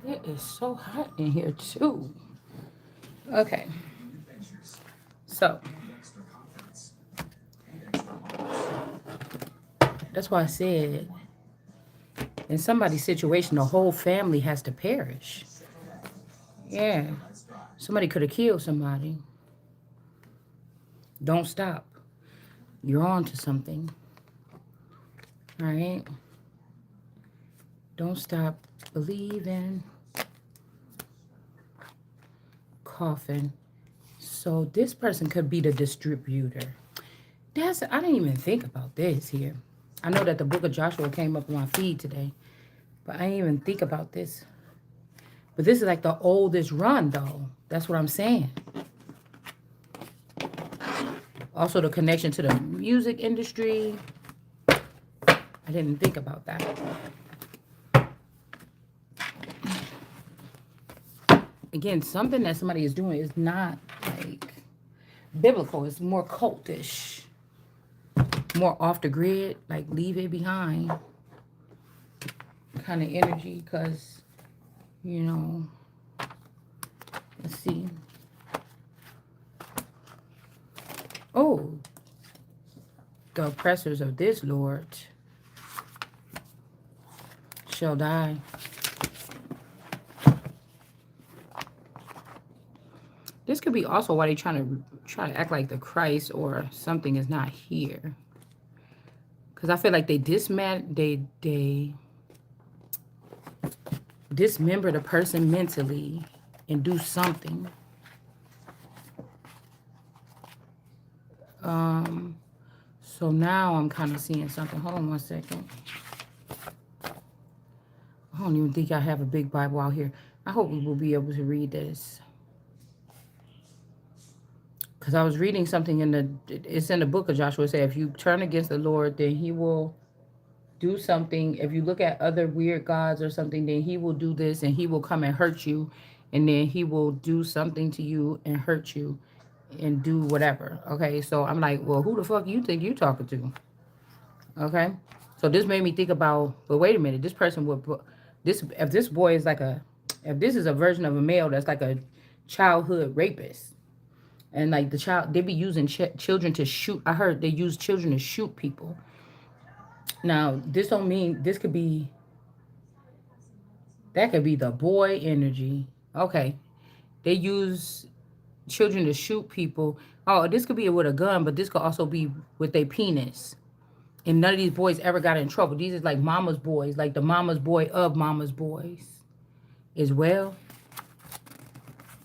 It is so hot in here too. Okay, so that's why I said in somebody's situation, the whole family has to perish. Yeah, somebody could have killed somebody. Don't stop. You're on to something. All right. Don't stop believing. Coffin. So this person could be the distributor. I didn't even think about this here. I know that the book of Joshua came up on my feed today, but I didn't even think about this. But this is like the oldest run, though. That's what I'm saying. Also, the connection to the music industry. I didn't think about that. Again, something that somebody is doing is not like biblical. It's more cultish, more off the grid, like leave it behind kind of energy. Because, you know, let's see. Oh, the oppressors of this Lord shall die. This could be also why they try to act like the Christ or something is not here. Because I feel like they dismember the person mentally and do something. So now I'm kind of seeing something. Hold on one second. I don't even think I have a big Bible out here. I hope we will be able to read this. Because I was reading something it's in the book of Joshua. It said, if you turn against the Lord, then he will do something. If you look at other weird gods or something, then he will do this and he will come and hurt you. And then he will do something to you and hurt you and do whatever. Okay. So I'm like, well, who the fuck you think you talking to? Okay. So this made me think about, but wait a minute, this person would, if this boy is like if this is a version of a male that's like a childhood rapist, and like the child, they be using children to shoot. I heard they use children to shoot people. Now, this don't mean this could be, that could be the boy energy. Okay. They use children to shoot people. Oh, this could be with a gun, but this could also be with a penis. And none of these boys ever got in trouble. These is like mama's boys, like the mama's boy of mama's boys as well.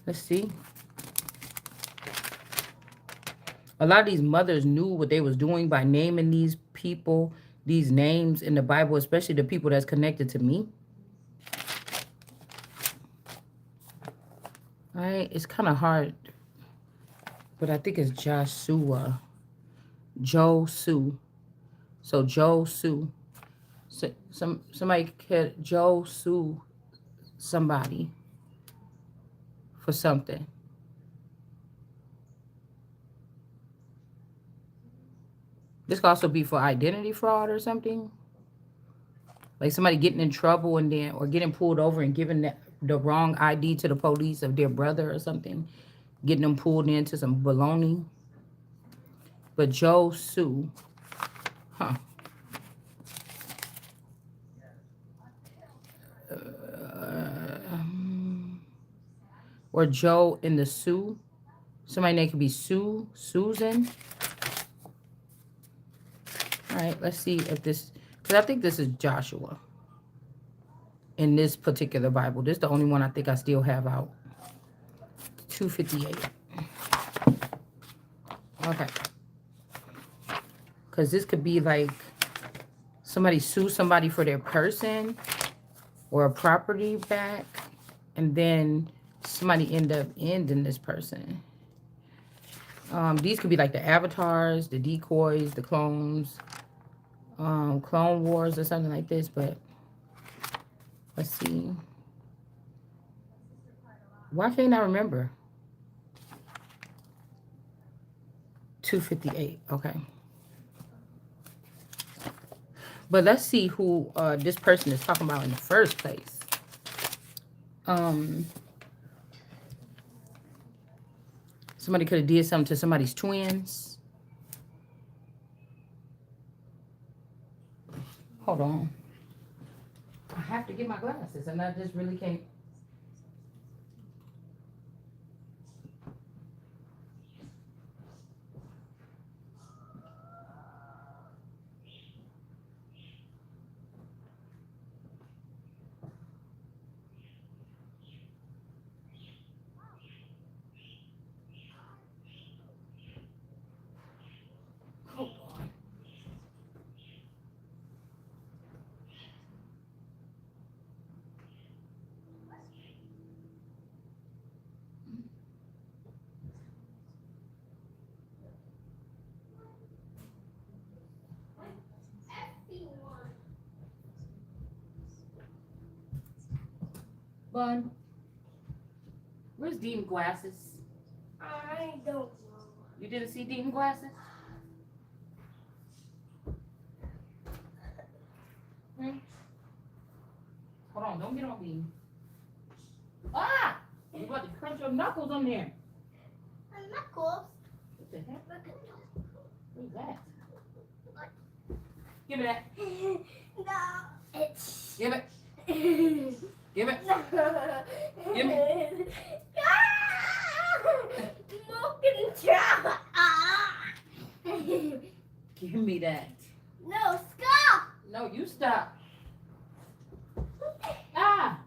Let's see. A lot of these mothers knew what they was doing by naming these people, these names in the Bible, especially the people that's connected to me. All right, it's kind of hard, but I think it's Joshua, Josu. So Josu, somebody could Josu somebody for something. This could also be for identity fraud or something. Like somebody getting in trouble and then, or getting pulled over and giving the wrong ID to the police of their brother or something. Getting them pulled into some baloney. But Joe Sue, huh? Or Joe in the Sue. Somebody name could be Sue, Susan. All right, let's see if this, because I think this is Joshua in this particular Bible. This is the only one I think I still have out. 258. Okay. Because this could be like somebody sue somebody for their person or a property back, and then somebody end up ending this person. These could be like the avatars, the decoys, the clones, Clone Wars or something like this, but let's see. Why can't I remember? 258, okay. But let's see who this person is talking about in the first place. Um, somebody could have did something to somebody's twins. Hold on. I have to get my glasses, and I just really can't. Hold on. Bun, where's Dean glasses? I don't know. You didn't see Dean glasses? Hmm? Hold on, don't get on me. Ah! You about to crunch your knuckles on there. My knuckles. What the heck? Look at What's that? Give me that. no, it's. Give it. Give it. No. Give me. Smoking job. Give me that. No, stop. No, you stop. Ah!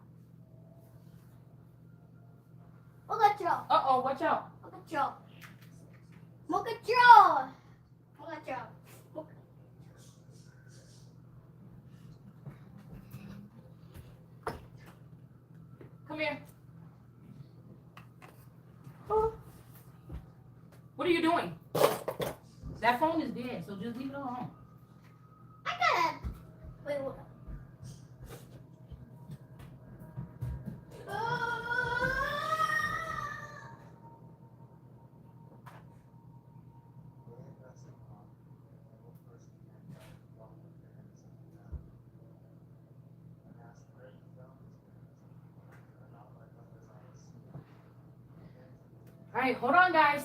Look at you. Uh-oh, watch out. Look at you. Look at you. Look at you. Look. Come here. Oh. What are you doing? That phone is dead, so just leave it alone. I got it. Wait, what? All right, hold on, guys.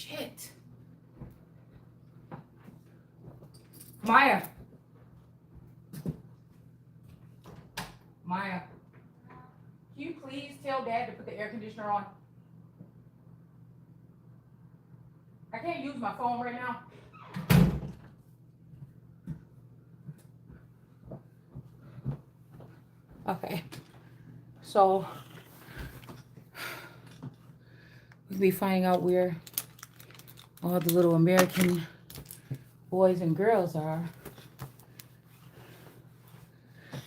Shit. Maya. Maya. Can you please tell Dad to put the air conditioner on? I can't use my phone right now. Okay. So we'll be finding out where all the little American boys and girls are.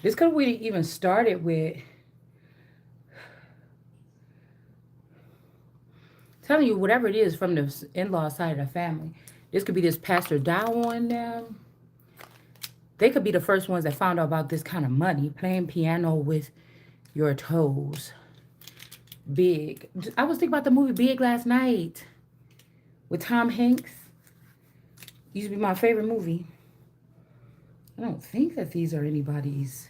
This could have even started with telling you whatever it is from the in-law side of the family. This could be this Pastor Dow on them. They could be the first ones that found out about this kind of money, playing piano with your toes. Big. I was thinking about the movie Big last night with Tom Hanks. Used to be my favorite movie. I don't think that these are anybody's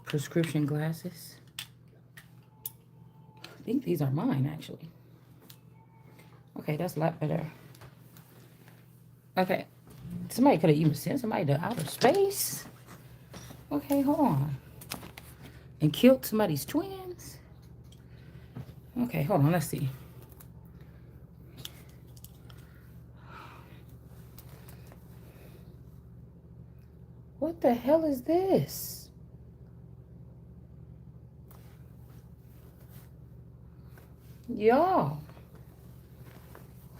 prescription glasses. I think these are mine, actually. Okay, that's a lot better. Okay. Somebody could have even sent somebody to outer space. Okay, hold on. And killed somebody's twins. Okay, hold on. Let's see. What the hell is this? Y'all.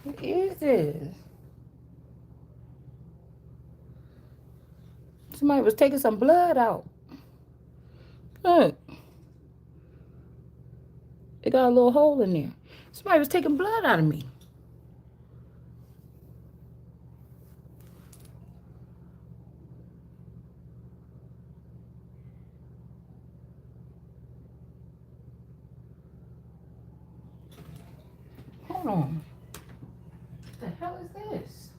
What is this? Somebody was taking some blood out. Look. It got a little hole in there. Somebody was taking blood out of me. Hold on. What the hell is this?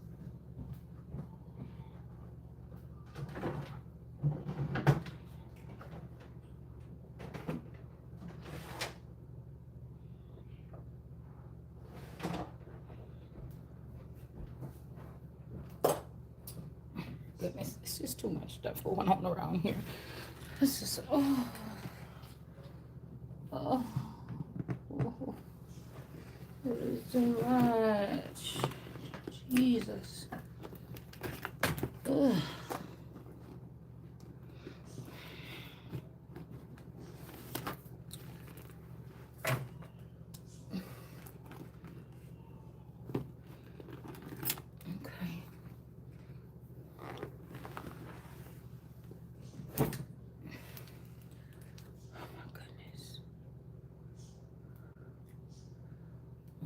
Goodness, it's just too much stuff going on around here. This is oh. It is too much. Jesus. Ugh.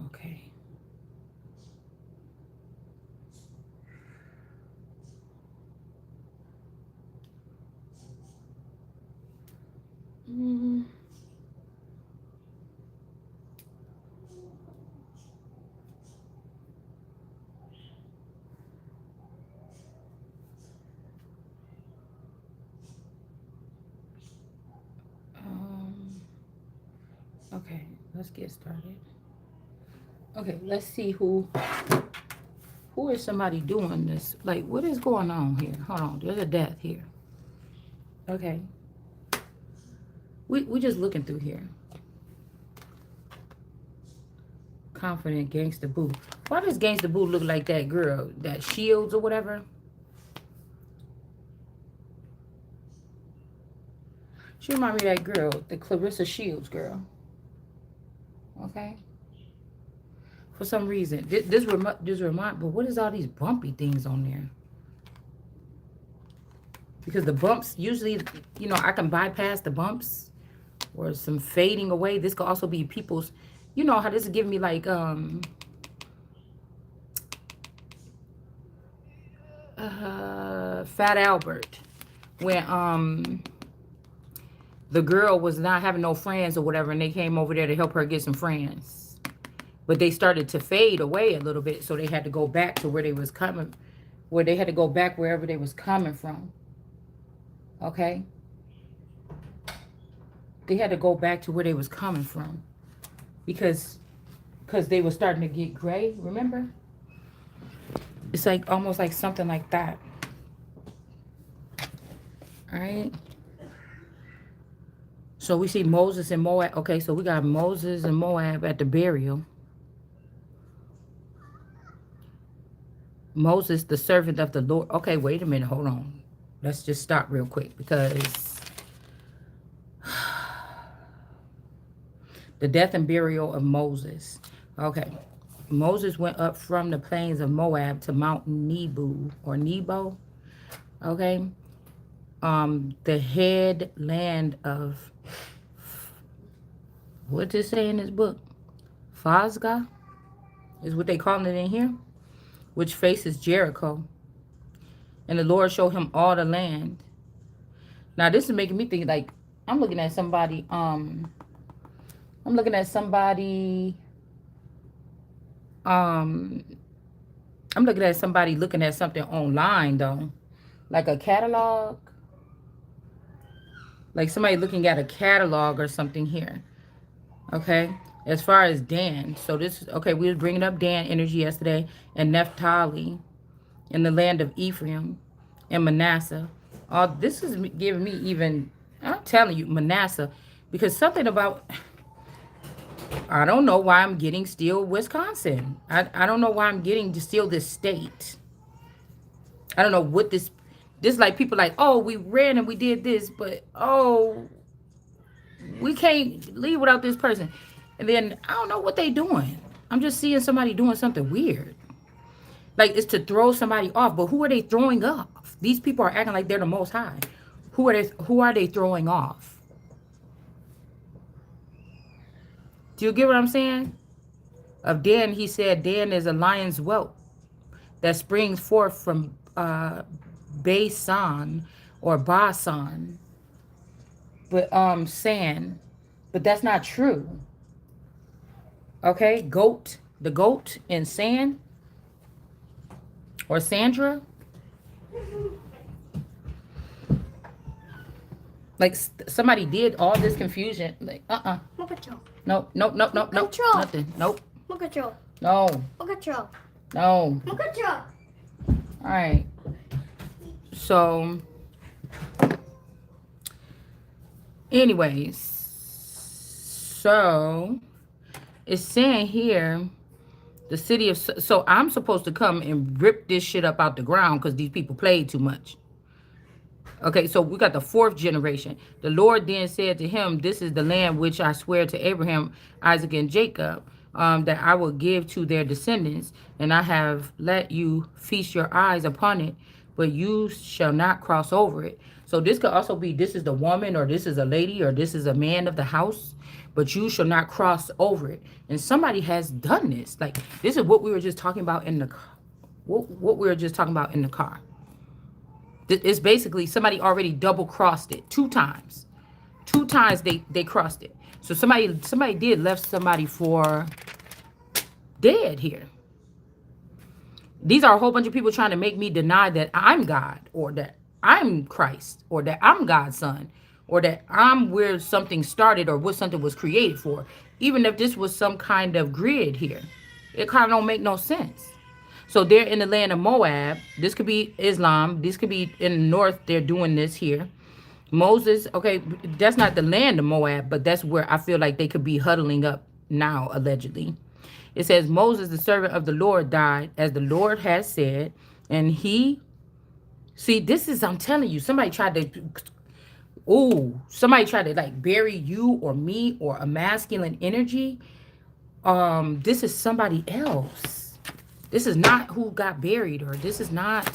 Okay. Mm. Okay, let's get started. Okay, let's see who is somebody doing this. Like, what is going on here? Hold on, there's a death here. Okay. We just looking through here. Confident Gangsta Boo. Why does Gangsta Boo look like that girl, that Shields or whatever? She remind me of that girl, the Clarissa Shields girl. Okay. For some reason, this remind. But what is all these bumpy things on there? Because the bumps usually, you know, I can bypass the bumps or some fading away. This could also be people's. You know how this is giving me like Fat Albert, when the girl was not having no friends or whatever, and they came over there to help her get some friends. But they started to fade away a little bit, so they had to go back to where they was coming, where they had to go back wherever they was coming from. Okay? They had to go back to where they was coming from. Because they were starting to get gray, remember? It's like almost like something like that. Alright? So we see Moses and Moab. Okay, so we got Moses and Moab at the burial. Moses, the servant of the Lord. Okay, wait a minute. Hold on. Let's just stop real quick because the death and burial of Moses. Okay. Moses went up from the plains of Moab to Mount Nebo or Nebo. Okay. The headland of, what does it say in this book? Fazga is what they call it in here, which faces Jericho. And the Lord showed him all the land. Now this is making me think like I'm looking at somebody I'm looking at somebody looking at something online though. Like a catalog. Like somebody looking at a catalog or something here. Okay? As far as Dan. So this, okay, we were bringing up Dan energy yesterday. And Naphtali. in the land of Ephraim and Manasseh. This is giving me even, I'm telling you, Manasseh, because something about, I don't know why I'm getting still Wisconsin. I don't know why I'm getting to still this state. I don't know what this like people like, oh, we ran and we did this, but oh, we can't leave without this person. And then I don't know what they doing. I'm just seeing somebody doing something weird. Like it's to throw somebody off, but who are they throwing off? These people are acting like they're the most high. Who are they throwing off? Do you get what I'm saying? Of Dan, he said, Dan is a lion's whelp that springs forth from Basan or Basan, but sand. But that's not true. Okay, the goat in sand or Sandra. Like somebody did all this confusion. Like More control. no, nope, nope, nope, nope, Control. nothing, nope, More control. no, More control. no. More control. All right. So, anyways, so it's saying here the city of, so I'm supposed to come and rip this shit up out the ground because these people played too much. Okay, so we got the fourth generation. The Lord then said to him, this is the land which I swear to Abraham, Isaac, and Jacob, that I will give to their descendants, and I have let you feast your eyes upon it, but you shall not cross over it. So this could also be, this is the woman, or this is a lady, or this is a man of the house, but you shall not cross over it. And somebody has done this. Like, this is what we were just talking about in the car. What we were just talking about in the car. It's basically somebody already double crossed it 2 times. 2 times they crossed it. So somebody did left somebody for dead here. These are a whole bunch of people trying to make me deny that I'm God, or that I'm Christ, or that I'm God's son, or that I'm where something started or what something was created for. Even if this was some kind of grid here, it kind of don't make no sense. So they're in the land of Moab. This could be Islam. This could be in the north. They're doing this here. Moses, okay, that's not the land of Moab, but that's where I feel like they could be huddling up now, allegedly. It says, Moses, the servant of the Lord, died as the Lord has said. And he, see, this is, I'm telling you, somebody tried to like bury you or me or a masculine energy. This is somebody else. This is not who got buried, or this is not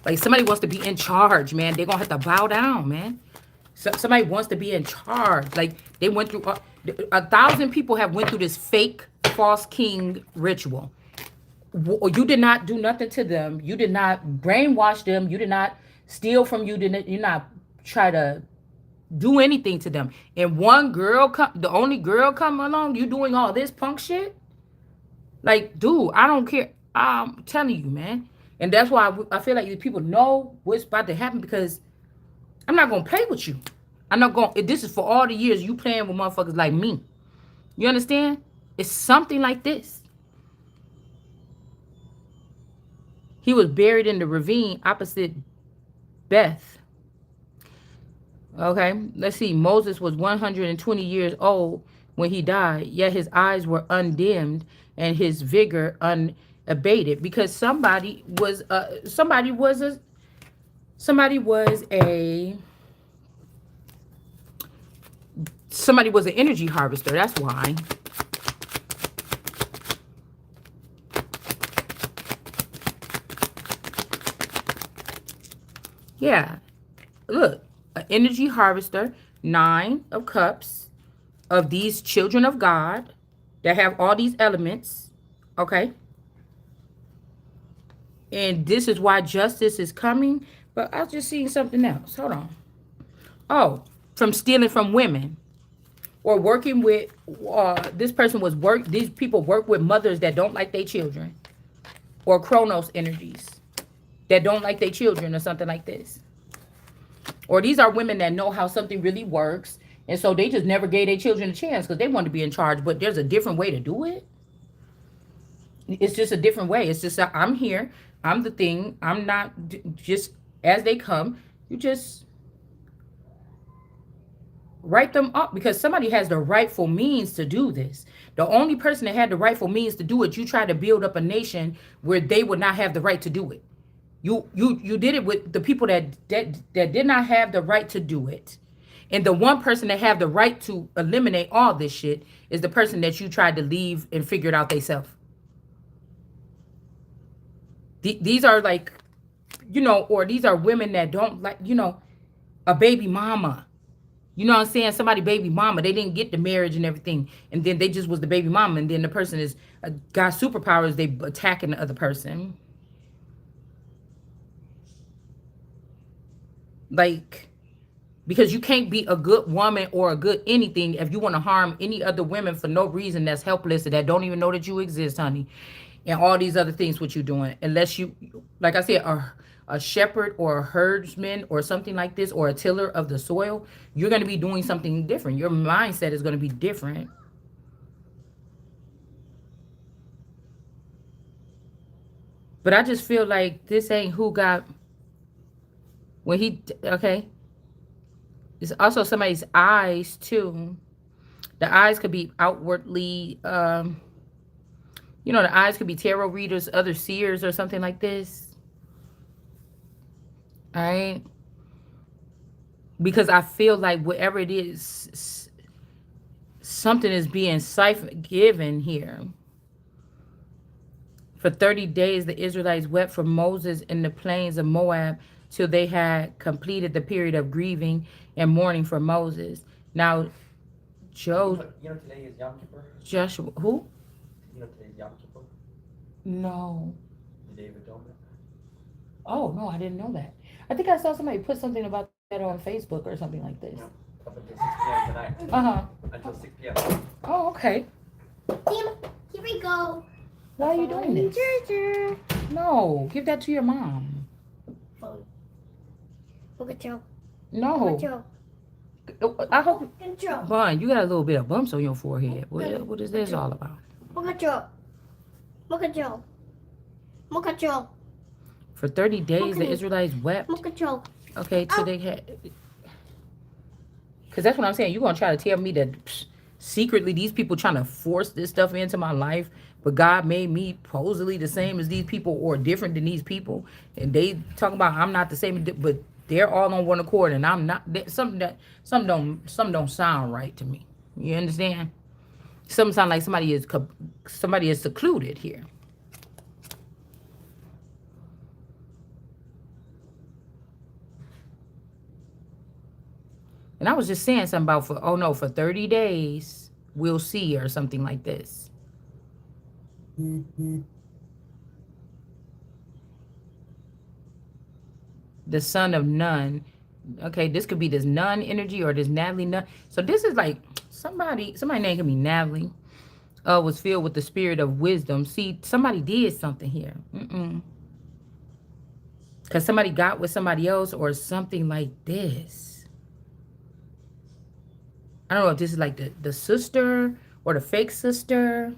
like somebody wants to be in charge, man. They're going to have to bow down, man. So, somebody wants to be in charge. Like they went through, 1,000 people have went through this fake false king ritual. You did not do nothing to them. You did not brainwash them. You did not steal from you. You not try to do anything to them. And one girl, the only girl come along, you doing all this punk shit? Like, dude, I don't care. I'm telling you, man. And that's why I feel like people know what's about to happen, because I'm not going to play with you. I'm not going to. This is for all the years you playing with motherfuckers like me. You understand? It's something like this. He was buried in the ravine opposite Beth. Okay, let's see. Moses was 120 years old when he died, yet his eyes were undimmed and his vigor unabated, because somebody was an energy harvester. That's why. Yeah, look, an energy harvester, 9 of cups, of these children of God that have all these elements, okay? And this is why justice is coming. But I was just seeing something else. Hold on. Oh, from stealing from women, or working with, these people work with mothers that don't like their children, or Chronos energies that don't like their children, or something like this. Or these are women that know how something really works, and so they just never gave their children a chance because they want to be in charge, but there's a different way to do it. It's just a different way. It's just I'm here. I'm the thing. I'm not just as they come. You just write them up because somebody has the rightful means to do this. The only person that had the rightful means to do it, you tried to build up a nation where they would not have the right to do it. You did it with the people that did not have the right to do it. And the one person that have the right to eliminate all this shit is the person that you tried to leave and figure it out themselves. These are like, or these are women that don't like, a baby mama. You know what I'm saying? Somebody baby mama. They didn't get the marriage and everything. And then they just was the baby mama. And then the person is got superpowers. They attacking the other person. Like, because you can't be a good woman or a good anything if you want to harm any other women for no reason that's helpless and that don't even know that you exist, honey. And all these other things what you're doing. Unless you, like I said, a shepherd or a herdsman or something like this, or a tiller of the soil, you're going to be doing something different. Your mindset is going to be different. But I just feel like this ain't who got when he okay. It's also somebody's eyes too. The eyes could be outwardly the eyes could be tarot readers, other seers or something like this. All right? Because I feel like whatever it is, something is being given here. For 30 days, the Israelites wept for Moses in the plains of Moab till they had completed the period of grieving and mourning for Moses. Now, Today is Yom Kippur? Joshua, who? Today is Yom Kippur? No. The Day of Atonement? Oh, no, I didn't know that. I think I saw somebody put something about that on Facebook or something like this. Yeah. Up until 6 p.m. tonight. Uh-huh. Until 6 p.m. Oh, okay. Here we go. Why are you doing this? Charger. No, give that to your mom. Phone. Control. No. Control. I hope, Control. Bun, you got a little bit of bumps on your forehead. What is this all about? Control. Control. Control. For 30 days, the Okay. Israelites wept. Control. Okay, till they had. Because that's what I'm saying. You're going to try to tell me that secretly these people trying to force this stuff into my life, but God made me supposedly the same as these people or different than these people. And they talking about I'm not the same, but they're all on one accord and I'm not. Some don't sound right to me. You understand? Some sound like somebody is secluded here. And I was just saying something about for 30 days, we'll see, or something like this. The son of Nun. Okay, this could be this Nun energy or this Natalie Nun. So this is like somebody name could be Natalie. Was filled with the spirit of wisdom. See, somebody did something here. Because somebody got with somebody else or something like this. I don't know if this is like the sister or the fake sister.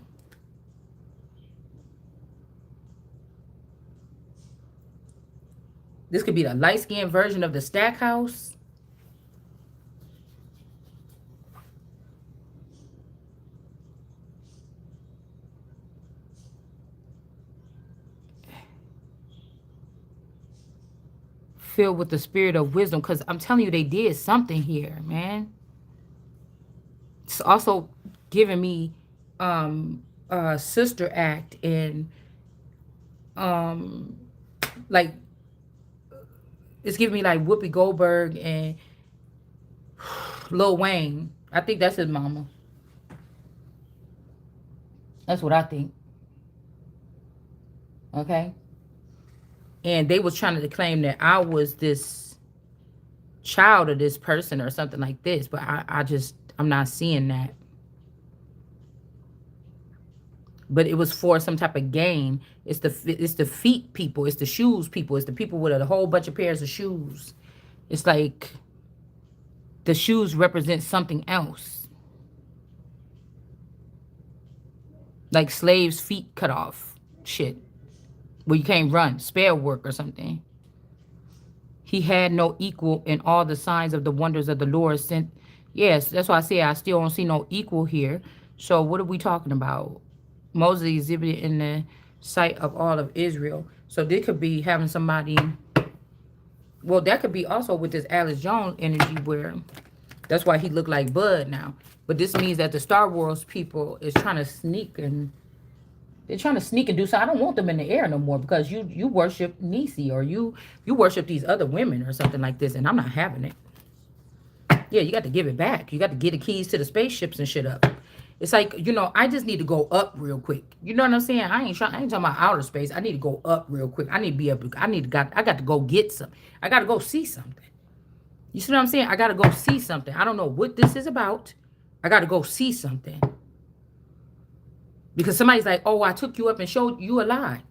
This could be the light-skinned version of the Stackhouse. Filled with the spirit of wisdom. Because I'm telling you, they did something here, man. It's also giving me Sister Act and like it's giving me like Whoopi Goldberg and Lil Wayne. I think that's his mama. That's what I think. Okay. And they was trying to claim that I was this child of this person or something like this, but I'm not seeing that. But it was for some type of gain. It's the feet people. It's the shoes people. It's the people with a whole bunch of pairs of shoes. It's like the shoes represent something else. Like slaves' feet cut off. shit where you can't run, spare work or something. He had no equal in all the signs of the wonders of the Lord sent. Yes, that's why I say I still don't see no equal here. So what are we talking about? Moses exhibited in the sight of all of Israel. So this could be having somebody. Well, that could be also with this Alice Jones energy where that's why he looked like Bud now. But this means that the Star Wars people is trying to sneak and they're trying to sneak and do so. I don't want them in the air no more because you worship Nisi or you worship these other women or something like this, and I'm not having it. Yeah, you got to give it back. You got to get the keys to the spaceships and shit up. It's like, I just need to go up real quick. You know what I'm saying? I ain't talking about outer space. I need to go up real quick. I need to be able to, I got to go get some. I got to go see something. You see what I'm saying? I got to go see something. I don't know what this is about. I got to go see something. Because somebody's like, oh, I took you up and showed you a lie.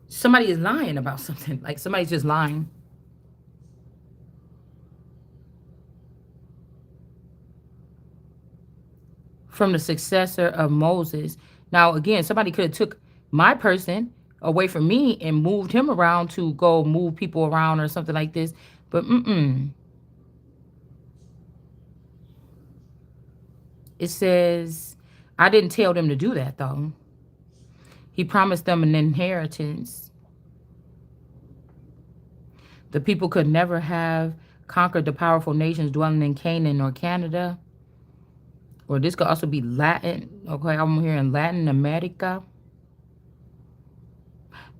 Somebody is lying about something. Like somebody's just lying. From the successor of Moses. Now, again, somebody could have took my person away from me and moved him around to go move people around or something like this. But it says, I didn't tell them to do that, though. He promised them an inheritance. The people could never have conquered the powerful nations dwelling in Canaan or Canada. Or this could also be Latin. Okay, I'm here in Latin America.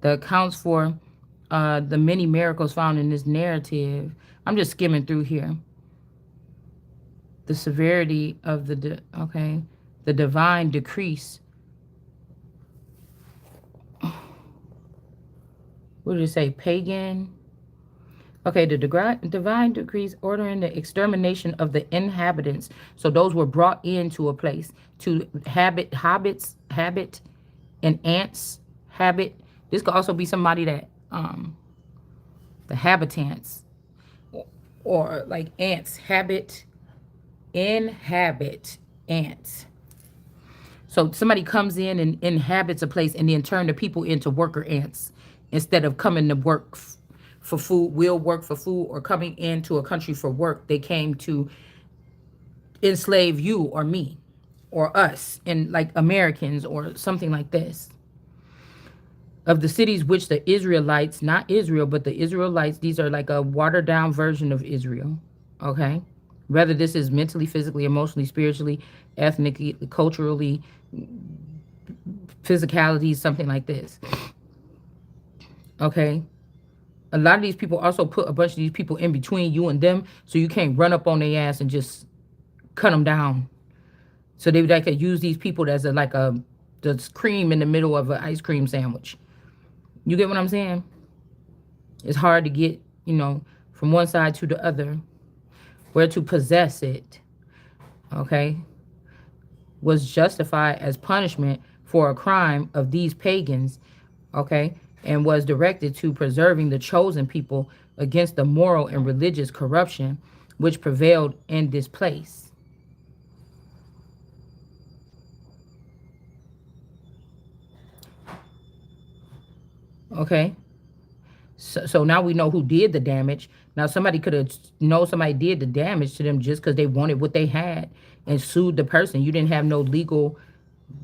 That accounts for the many miracles found in this narrative. I'm just skimming through here. The severity of the divine decrease. What did it say? Pagan. Okay, the divine decrees ordering the extermination of the inhabitants. So those were brought into a place to habit, and ants habit. This could also be somebody that, the habitants, or like ants, inhabit ants. So somebody comes in and inhabits a place and then turn the people into worker ants instead of coming to work for food, will work for food, or coming into a country for work. They came to enslave you or me or us, and like Americans or something like this. Of the cities which the Israelites, not Israel, but the Israelites, these are like a watered down version of Israel. Okay. Whether this is mentally, physically, emotionally, spiritually, ethnically, culturally, physicality, something like this. Okay. A lot of these people also put a bunch of these people in between you and them, so you can't run up on their ass and just cut them down. So they could use these people as the cream in the middle of an ice cream sandwich. You get what I'm saying? It's hard to get, from one side to the other. Where to possess it, okay, was justified as punishment for a crime of these pagans, okay, and was directed to preserving the chosen people against the moral and religious corruption which prevailed in this place. Okay. So now we know who did the damage. Now somebody could have somebody did the damage to them just because they wanted what they had and sued the person. You didn't have no legal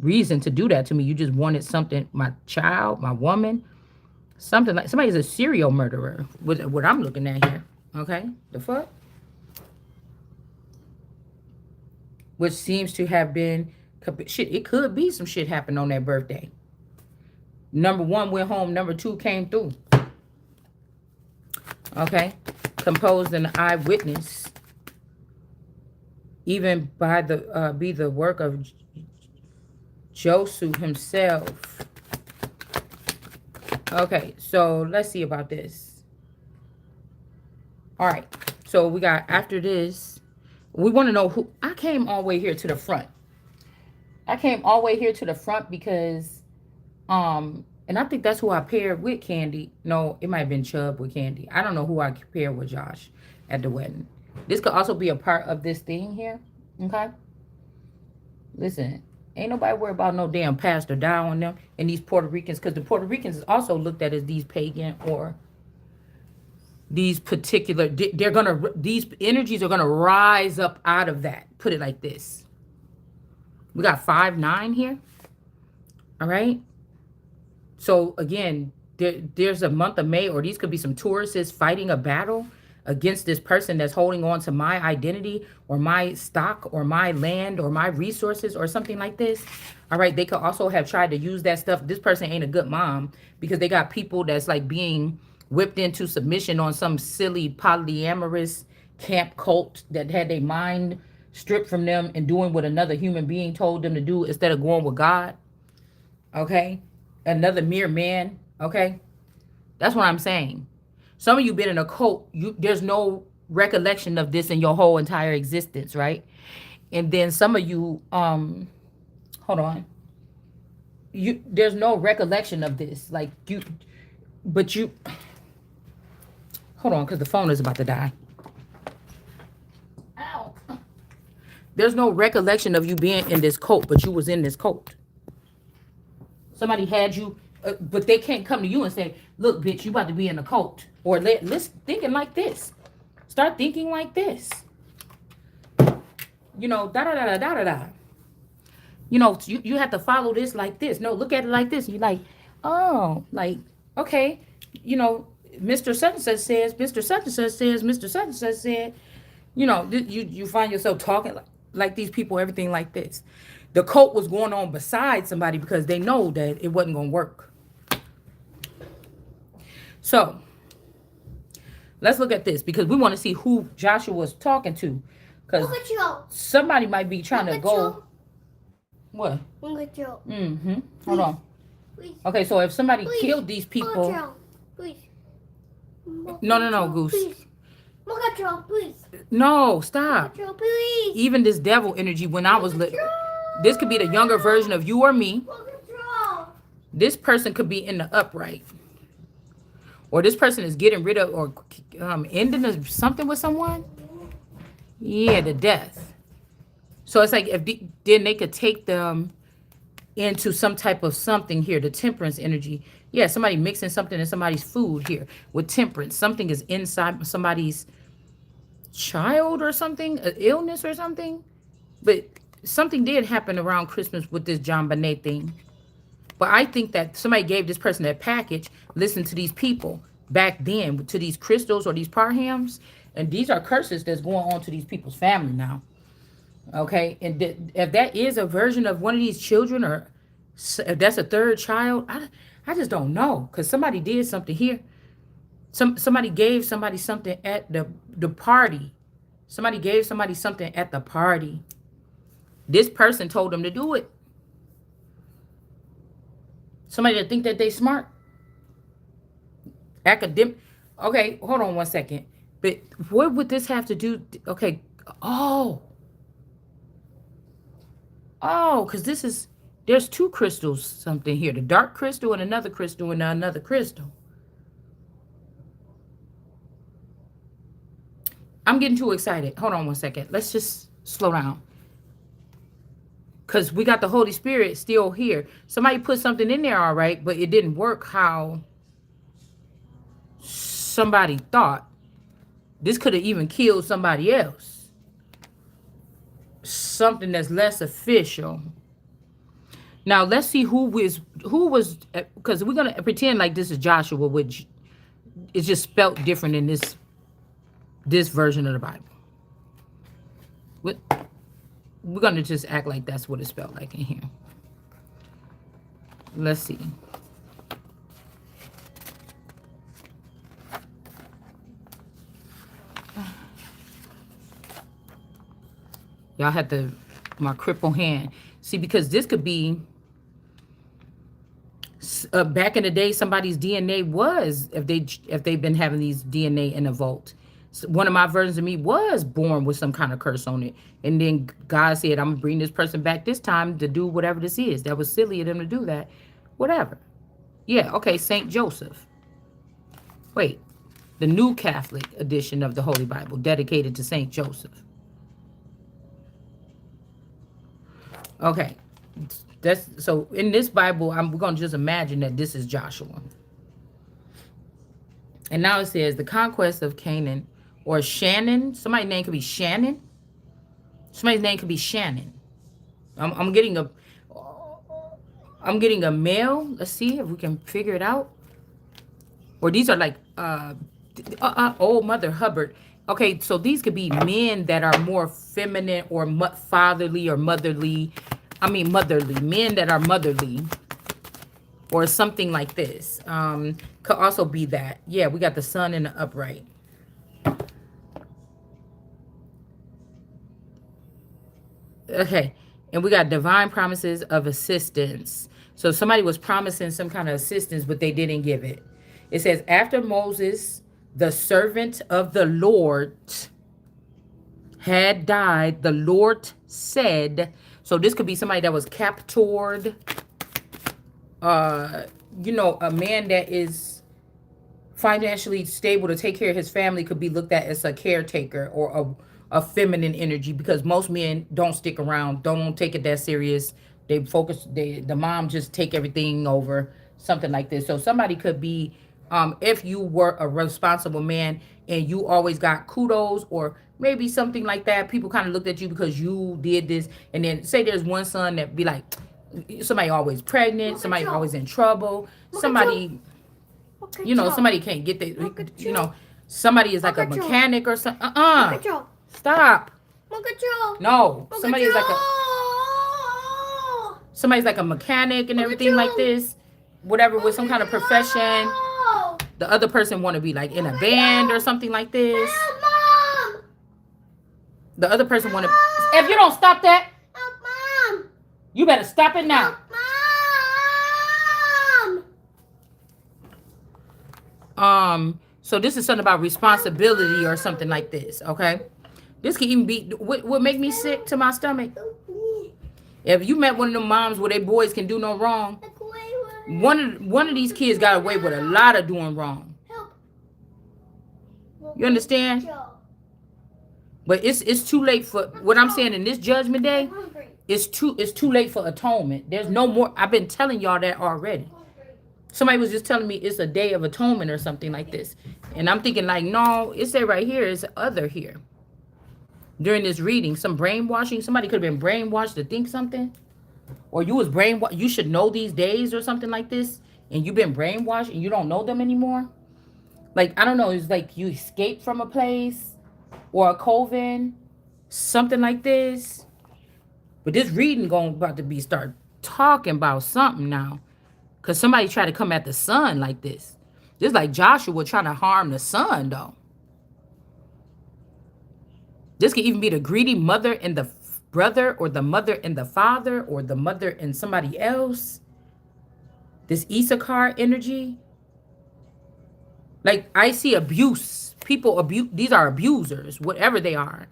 reason to do that to me. You just wanted something, my child, my woman, something like somebody's a serial murderer. What I'm looking at here. Okay, the fuck? Which seems to have been shit. It could be some shit happened on that birthday. Number one went home. Number two came through. Okay, composed an eyewitness, even by be the work of Josu himself. Okay, so let's see about this. All right, so we got after this, we want to know who. I came all the way here to the front. I came all the way here to the front because, and I think that's who I paired with Candy. No, it might have been Chubb with Candy. I don't know who I paired with Josh at the wedding. This could also be a part of this thing here. Okay? Listen, Ain't nobody worried about no damn pastor die on them and these Puerto Ricans, because the Puerto Ricans is also looked at as these pagan or these particular. They're gonna, these energies are gonna rise up out of that. Put it like this. We got 5-9 here. All right. So again, there's a month of May, or these could be some tourists fighting a battle against this person that's holding on to my identity or my stock or my land or my resources or something like this. All right. They could also have tried to use that stuff. This person ain't a good mom because they got people that's like being whipped into submission on some silly polyamorous camp cult that had their mind stripped from them and doing what another human being told them to do instead of going with God. Okay. Another mere man. Okay. That's what I'm saying. Some of you been in a cult. There's no recollection of this in your whole entire existence, right? And then some of you, hold on. There's no recollection of this. Like but you, hold on, because the phone is about to die. Ow. There's no recollection of you being in this cult, but you was in this cult. Somebody had you, but they can't come to you and say, look, bitch, you about to be in a cult. Or let's thinking like this. Start thinking like this. You know, da-da-da-da-da-da-da. You know, you have to follow this like this. No, look at it like this. You're like, oh, like, okay. You know, Mr. Such and Such says, Mr. Such and Such says, Mr. Such and Such said. You know, you find yourself talking like these people, everything like this. The cult was going on beside somebody because they know that it wasn't going to work. So, let's look at this because we want to see who Joshua was talking to. Because somebody might be trying to go. What? Mm-hmm. Hold on. Okay, so if somebody killed these people. No, Goose. No, stop. Even this devil energy, when I was little, this could be the younger version of you or me. This person could be in the upright. Or this person is getting rid of or ending something with someone. Yeah, the death. So it's like then they could take them into some type of something here, the temperance energy. Yeah, somebody mixing something in somebody's food here with temperance. Something is inside somebody's child or something, an illness or something. But something did happen around Christmas with this John Bonet thing. But I think that somebody gave this person that package, listen to these people back then, to these crystals or these parhams. And these are curses that's going on to these people's family now. Okay, and if that is a version of one of these children, or if that's a third child, I just don't know. Because somebody did something here. Somebody gave somebody something at the party. Somebody gave somebody something at the party. This person told them to do it. Somebody that think that they smart. Academic. Okay, hold on one second. But what would this have to do? Okay. Oh, because there's two crystals, something here. The dark crystal and another crystal and another crystal. I'm getting too excited. Hold on one second. Let's just slow down. Because we got the Holy Spirit still here. Somebody put something in there, all right, but it didn't work how somebody thought. This could have even killed somebody else. Something that's less official. Now, let's see who was, because we're going to pretend like this is Joshua, which is just spelt different in this version of the Bible. We're going to just act like that's what it's spelled like in here. Let's see. Y'all had my crippled hand. See, because this could be, back in the day, somebody's DNA was, if they've been having these DNA in a vault. So one of my versions of me was born with some kind of curse on it. And then God said, I'm going to bring this person back this time to do whatever this is. That was silly of them to do that. Whatever. Yeah, okay, Saint Joseph. Wait, the New Catholic edition of the Holy Bible, dedicated to Saint Joseph. Okay, That's so in this Bible, we're gonna just imagine that this is Joshua. And now it says the conquest of Canaan or Shannon. Somebody's name could be Shannon. Somebody's name could be Shannon. I'm getting a male. Let's see if we can figure it out. Or these are like old Mother Hubbard. Okay, so these could be men that are more feminine or fatherly or motherly. I mean motherly. Men that are motherly or something like this. Could also be that. Yeah, we got the sun in the upright. Okay, and we got divine promises of assistance. So somebody was promising some kind of assistance, but they didn't give it. It says, after Moses, the servant of the Lord, had died, the Lord said, so this could be somebody that was captured, a man that is financially stable to take care of his family could be looked at as a caretaker or a feminine energy, because most men don't stick around, don't take it that serious. They focus, the mom just take everything over, something like this. So somebody could be, if you were a responsible man and you always got kudos or maybe something like that, people kind of looked at you because you did this. And then say there's one son that be like, somebody always pregnant, somebody always in trouble, somebody, somebody can't get the, somebody is like a mechanic or something. Stop. No, somebody is like somebody's like a mechanic and everything like this, whatever, with some kind of profession. The other person want to be like in a band or something like this. The other person want to. If you don't stop that, you better stop it now. So this is something about responsibility or something like this, okay? This can even be what make me sick to my stomach. If you met one of them moms where they boys can do no wrong, one of these kids got away with a lot of doing wrong. You understand? But it's too late for what I'm saying in this judgment day. It's too late for atonement. There's no more. I've been telling y'all that already. Somebody was just telling me it's a day of atonement or something like this. And I'm thinking like, no, it said right here, it's other here. During this reading, some brainwashing. Somebody could have been brainwashed to think something. Or you was brainwashed. You should know these days or something like this. And you've been brainwashed and you don't know them anymore. Like, I don't know. It's like you escaped from a place or a coven. Something like this. But this reading about to be start talking about something now. Because somebody tried to come at the son like this. Just like Joshua trying to harm the son, though. This could even be the greedy mother and the brother, or the mother and the father, or the mother and somebody else. This Issachar energy. Like, I see abuse. People abuse. These are abusers, whatever they are.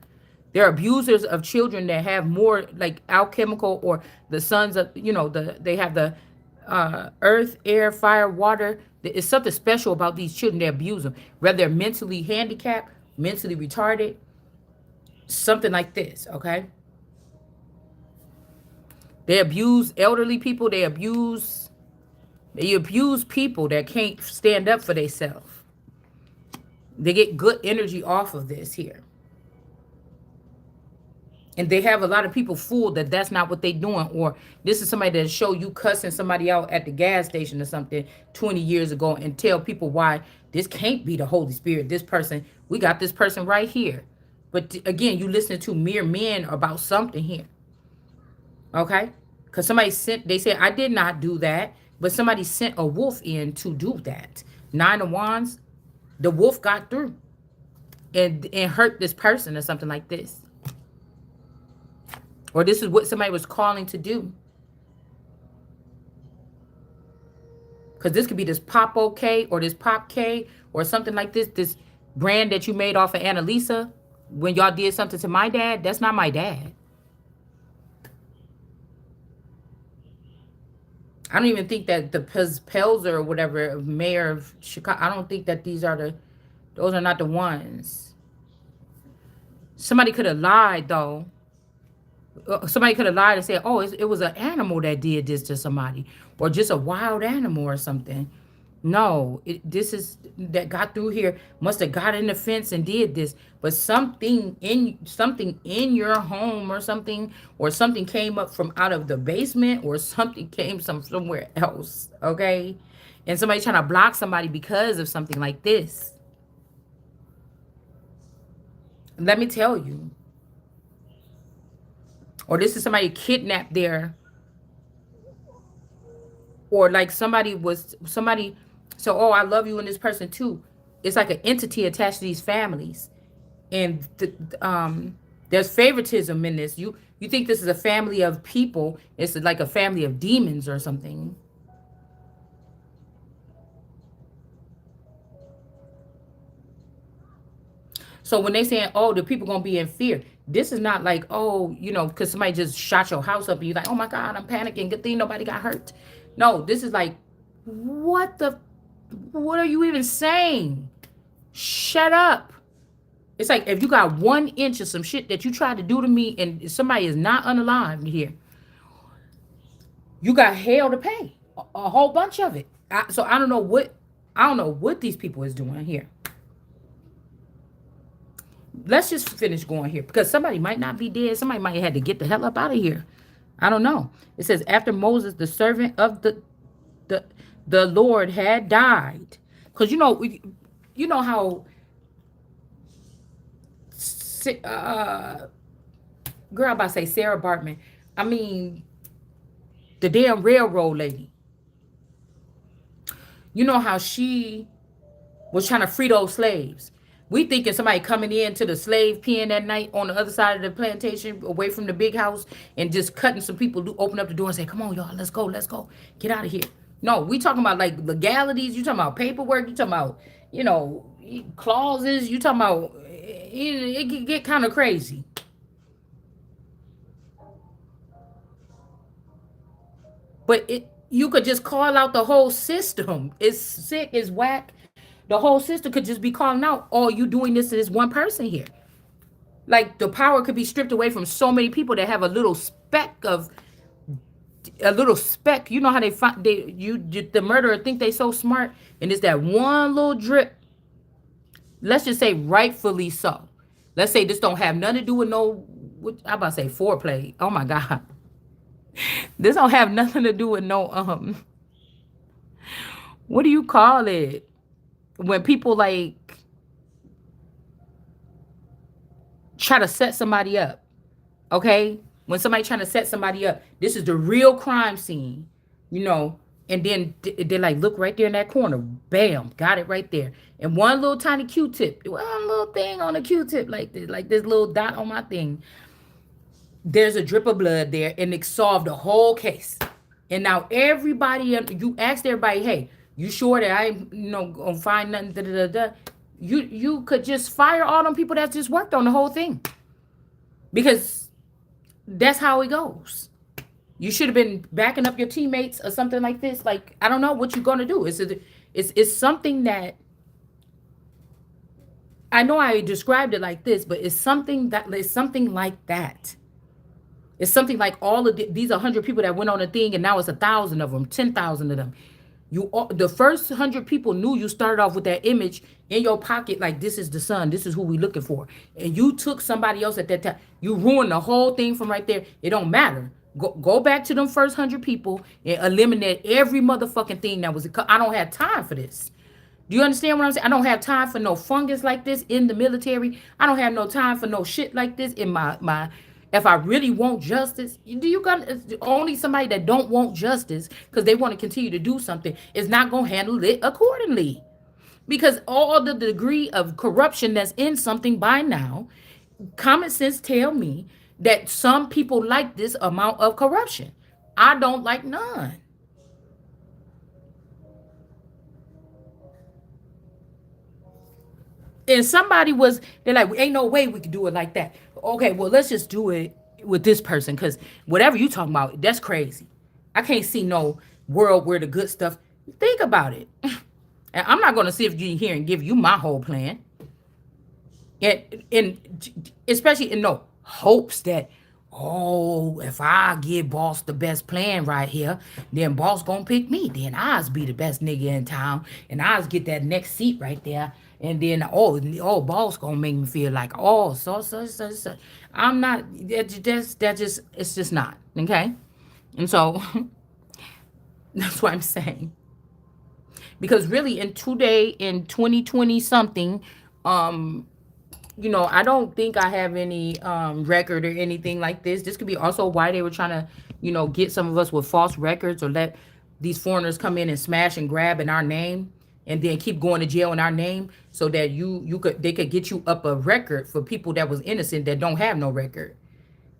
They're abusers of children that have more like alchemical, or the sons of, they have the earth, air, fire, water. It's something special about these children. They abuse them. Whether they're mentally handicapped, mentally retarded, something like this, okay? They abuse elderly people. They abuse people that can't stand up for themselves. They get good energy off of this here. And they have a lot of people fooled that that's not what they doing. Or this is somebody that show you cussing somebody out at the gas station or something 20 years ago and tell people why this can't be the Holy Spirit. This person, we got this person right here. But again, you listen to mere men about something here. Okay? Because somebody they said, I did not do that. But somebody sent a wolf in to do that. 9 of Wands, the wolf got through and hurt this person or something like this. Or this is what somebody was calling to do. Because this could be this Pop OK or this Pop K or something like this. This brand that you made off of Annalisa when y'all did something to my dad. That's not my dad. I don't even think that the Pelzer or whatever, mayor of Chicago, I don't think that those are not the ones. Somebody could have lied though. Somebody could have lied and said, "Oh, it was an animal that did this to somebody, or just a wild animal or something." No, this is that got through here. Must have got in the fence and did this, but something in your home or something came up from out of the basement, or something came somewhere else. Okay, and somebody trying to block somebody because of something like this. Let me tell you, or this is somebody kidnapped there, or like somebody. So, oh, I love you and this person too. It's like an entity attached to these families, and there's favoritism in this. You think this is a family of people? It's like a family of demons or something. So when they saying, oh, the people gonna be in fear, this is not like, oh, because somebody just shot your house up and you're like, oh my God, I'm panicking. Good thing nobody got hurt. No, this is like, what are you even saying? Shut up. It's like if you got 1 inch of some shit that you tried to do to me and somebody is not unalive here, you got hell to pay. A whole bunch of it. So I don't know what these people is doing here. Let's just finish going here because somebody might not be dead. Somebody might have had to get the hell up out of here. I don't know. It says after Moses, the servant of the the Lord had died. Because you know how girl I'm about to say Sarah Bartman. I mean the damn railroad lady. You know how she was trying to free those slaves. We thinking somebody coming into the slave pen that night on the other side of the plantation, away from the big house, and just cutting some people. Open up the door and say, "Come on, y'all, let's go, get out of here." No, we talking about like legalities. You talking about paperwork. You talking about clauses. You talking about it can get kind of crazy. But you could just call out the whole system. It's sick, it's whack. The whole system could just be calling out, oh, you doing this to this one person here. Like the power could be stripped away from so many people that have a little speck. You know how they find the murderer think they so smart, and it's that one little drip. Let's just say rightfully so. Let's say this don't have nothing to do with I'm about to say foreplay. Oh my God. This don't have nothing to do with no what do you call it? When people like try to set somebody up, okay? When somebody trying to set somebody up, this is the real crime scene, and then they like look right there in that corner, bam, got it right there, and one little tiny Q-tip, one little thing on a Q-tip like this little dot on my thing. There's a drip of blood there, and it solved the whole case. And now everybody, you asked everybody, hey, you sure that I ain't gonna find nothing? Da, da, da, da. You could just fire all them people that just worked on the whole thing, because that's how it goes. You should have been backing up your teammates or something like this. Like, I don't know what you're gonna do. It's something that I know I described it like this, but it's something like that. It's something like all of these 100 people that went on a thing, and now it's 1,000 of them, 10,000 of them. The first 100 people knew you started off with that image in your pocket, like this is the son, this is who we looking for, and you took somebody else at that time. You ruined the whole thing from right there. It don't matter. Go back to them first 100 people and eliminate every motherfucking thing that was. I don't have time for this. Do you understand what I'm saying? I don't have time for no fungus like this in the military. I don't have no time for no shit like this in my. If I really want justice, only somebody that don't want justice because they want to continue to do something is not going to handle it accordingly. Because all the degree of corruption that's in something by now, common sense tell me that some people like this amount of corruption. I don't like none. And they're like, ain't no way we could do it like that. Okay, well, let's just do it with this person, because whatever you talking about, that's crazy. I can't see no world where the good stuff. Think about it. And I'm not going to sit here and give you my whole plan. And especially in no hopes that, oh, if I give boss the best plan right here, then boss gonna pick me. Then I's be the best nigga in town, and I's get that next seat right there. And then boss gonna make me feel like so. I'm not. That just it's just not okay. And so that's what I'm saying. Because really, in 2020 something, um, I don't think I have any record or anything like this. This could be also why they were trying to, get some of us with false records or let these foreigners come in and smash and grab in our name and then keep going to jail in our name so that they could get you up a record for people that was innocent that don't have no record.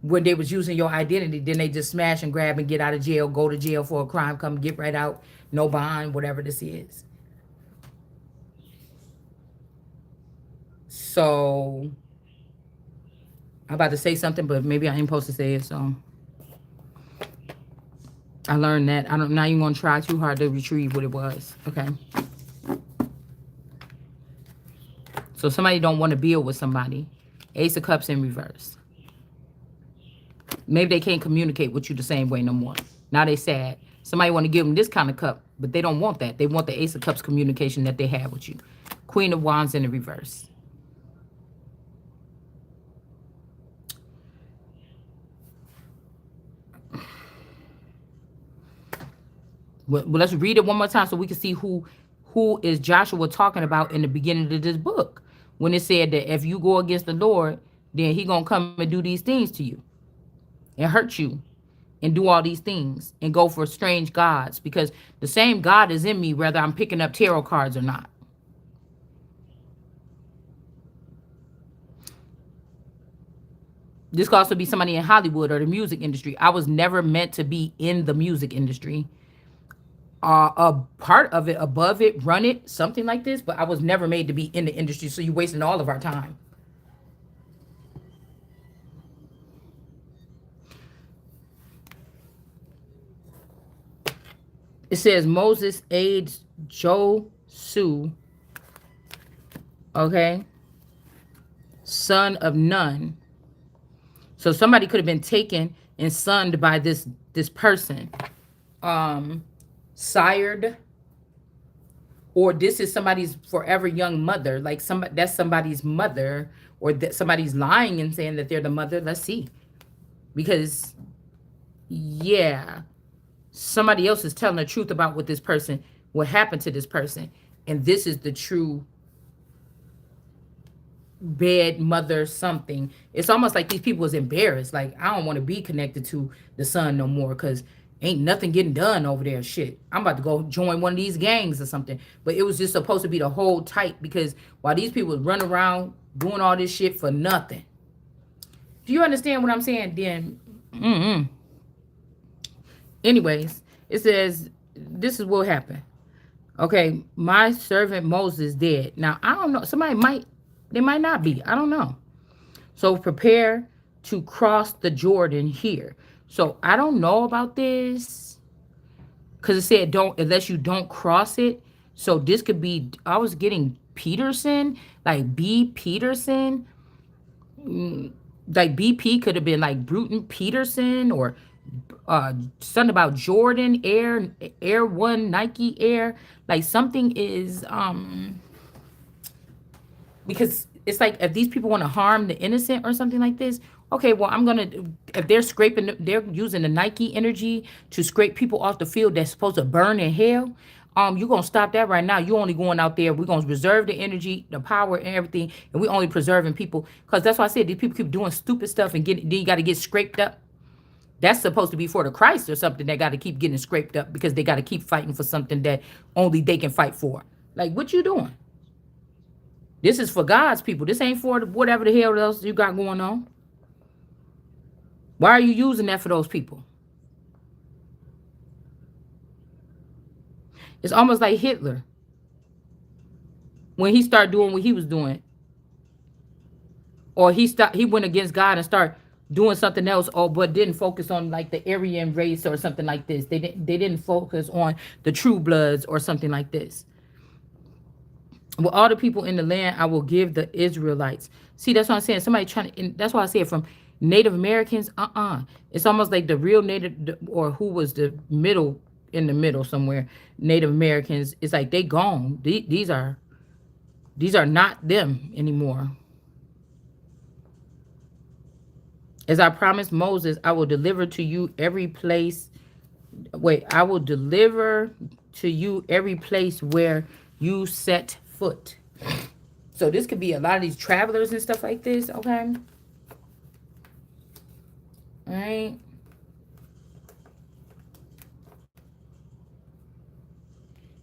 When they was using your identity, then they just smash and grab and get out of jail, go to jail for a crime, come get right out, no bond, whatever this is. So I'm about to say something, but maybe I ain't supposed to say it. So I learned that. I'm not even gonna try too hard to retrieve what it was. Okay. So somebody don't want to build with somebody. Ace of Cups in reverse. Maybe they can't communicate with you the same way no more. Now they sad. Somebody want to give them this kind of cup, but they don't want that. They want the Ace of Cups communication that they have with you. Queen of Wands in the reverse. Well, let's read it one more time so we can see who is Joshua talking about in the beginning of this book. When it said that if you go against the Lord, then he going to come and do these things to you and hurt you and do all these things and go for strange gods because the same God is in me whether I'm picking up tarot cards or not. This could also be somebody in Hollywood or the music industry. I was never meant to be in the music industry. A part of it, above it, run it, something like this, but I was never made to be in the industry, so you're wasting all of our time. It says Moses aids Josu, okay, son of Nun. So somebody could have been taken and sunned by this person. Sired, or this is somebody's forever young mother, like that's somebody's mother, or that somebody's lying and saying that they're the mother. Let's see, because yeah, somebody else is telling the truth about what happened to this person, and this is the true bad mother something. It's almost like these people was embarrassed, like I don't want to be connected to the son no more because ain't nothing getting done over there. Shit, I'm about to go join one of these gangs or something. But it was just supposed to be the whole tight because while these people run around doing all this shit for nothing. Do you understand what I'm saying? Then, anyways, it says this is what happened. Okay, my servant Moses dead. Now I don't know. They might not be. I don't know. So prepare to cross the Jordan here. So I don't know about this because it said don't unless you don't cross it. So this could be, I was getting Peterson, like B. Peterson. Like BP could have been like Bruton Peterson or something about Jordan Air One Nike Air. Like something is because it's like if these people want to harm the innocent or something like this, okay, well, if they're using the Nike energy to scrape people off the field that's supposed to burn in hell, you're going to stop that right now. You're only going out there. We're going to reserve the energy, the power and everything, and we're only preserving people. Because that's why I said these people keep doing stupid stuff and then you got to get scraped up. That's supposed to be for the Christ or something. They got to keep getting scraped up because they got to keep fighting for something that only they can fight for. Like, what you doing? This is for God's people. This ain't for whatever the hell else you got going on. Why are you using that for those people? It's almost like Hitler. When he started doing what he was doing. Or he went against God and started doing something else, but didn't focus on like the Aryan race or something like this. They didn't focus on the true bloods or something like this. With all the people in the land, I will give the Israelites. See, that's what I'm saying. Somebody trying to, that's why I said from Native Americans, it's almost like the real native, or who was the middle, in the middle somewhere, Native Americans. It's like they gone. These are not them anymore. As I promised Moses, I will deliver to you every place. Wait, I will deliver to you every place where you set foot. So this could be a lot of these travelers and stuff like this, okay? All right.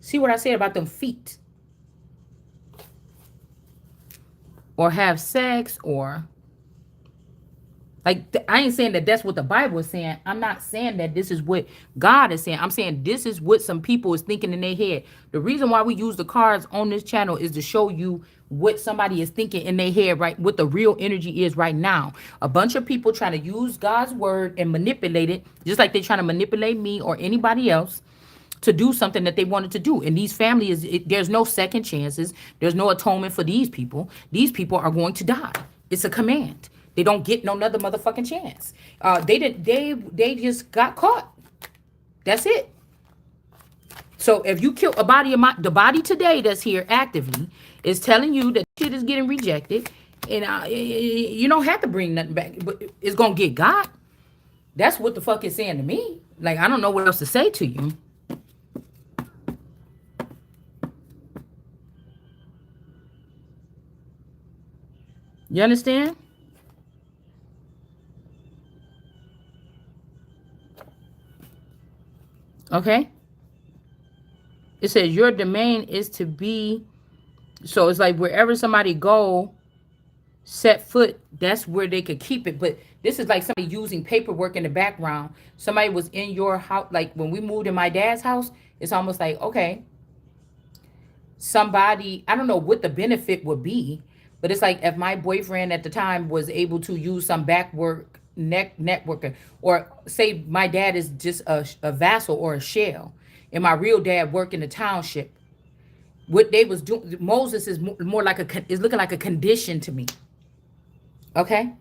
See what I said about them feet? Or have sex, or like, I ain't saying that that's what the Bible is saying. I'm not saying that this is what God is saying. I'm saying this is what some people is thinking in their head. The reason why we use the cards on this channel is to show you what somebody is thinking in their head, right? What the real energy is right now. A bunch of people trying to use God's word and manipulate it, just like they're trying to manipulate me or anybody else to do something that they wanted to do. And these families, there's no second chances. There's no atonement for these people. These people are going to die. It's a command. They don't get no another motherfucking chance. They just got caught. That's it. So if you kill a body of the body today that's here actively is telling you that shit is getting rejected, and you don't have to bring nothing back, but it's gonna get got. That's what the fuck it's saying to me. Like, I don't know what else to say to you. You understand? Okay. It says your domain is to be, so it's like wherever somebody go, set foot, that's where they could keep it. But this is like somebody using paperwork in the background. Somebody was in your house, like when we moved in my dad's house. It's almost like, okay, somebody, I don't know what the benefit would be, but it's like if my boyfriend at the time was able to use some back work, networker, or say my dad is just a vassal or a shell, and my real dad worked in the township. What they was doing, Moses is more like is looking like a condition to me. Okay,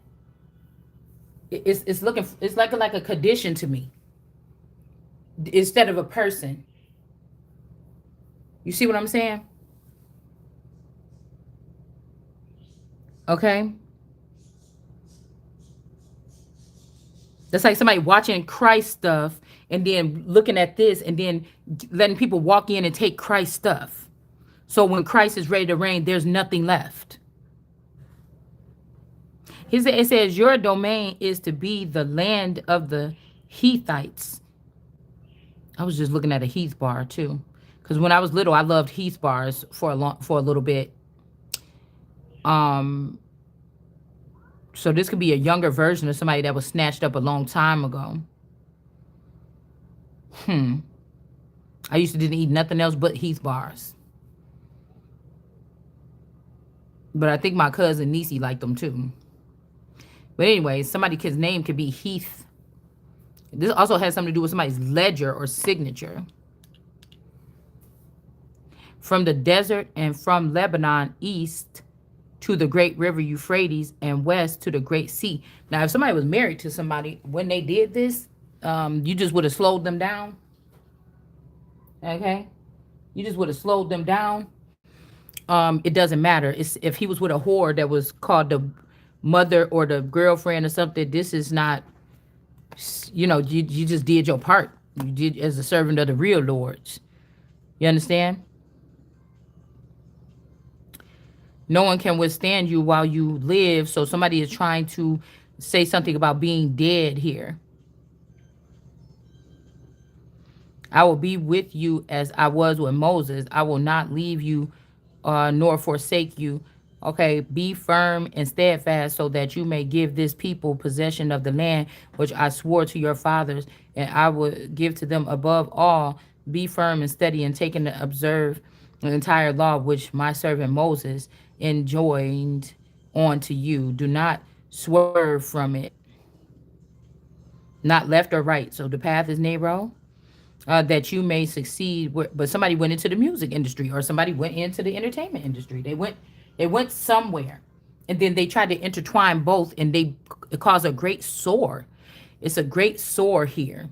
it's looking, it's like a condition to me instead of a person. You see what I'm saying? Okay. That's like somebody watching Christ stuff and then looking at this and then letting people walk in and take Christ stuff. So when Christ is ready to reign, there's nothing left. It says your domain is to be the land of the Heathites. I was just looking at a Heath bar too, because when I was little, I loved Heath bars for a little bit. So this could be a younger version of somebody that was snatched up a long time ago. I used to didn't eat nothing else but Heath bars. But I think my cousin Niecy liked them too. But anyway, somebody's name could be Heath. This also has something to do with somebody's ledger or signature. From the desert and from Lebanon east to the great river Euphrates and west to the great sea. Now, if somebody was married to somebody when they did this, you just would have slowed them down. Okay? You just would have slowed them down. It doesn't matter. It's if he was with a whore that was called the mother or the girlfriend or something, this is not, you just did your part. You did as a servant of the real lords. You understand? No one can withstand you while you live. So somebody is trying to say something about being dead here. I will be with you as I was with Moses. I will not leave you nor forsake you. Okay, be firm and steadfast so that you may give this people possession of the land which I swore to your fathers, and I will give to them above all. Be firm and steady and taking to observe the entire law which my servant Moses enjoined on to you. Do not swerve from it, not left or right. So the path is narrow, that you may succeed. But somebody went into the music industry, or somebody went into the entertainment industry. They went somewhere, and then they tried to intertwine both, and they it caused a great sore. It's a great sore here.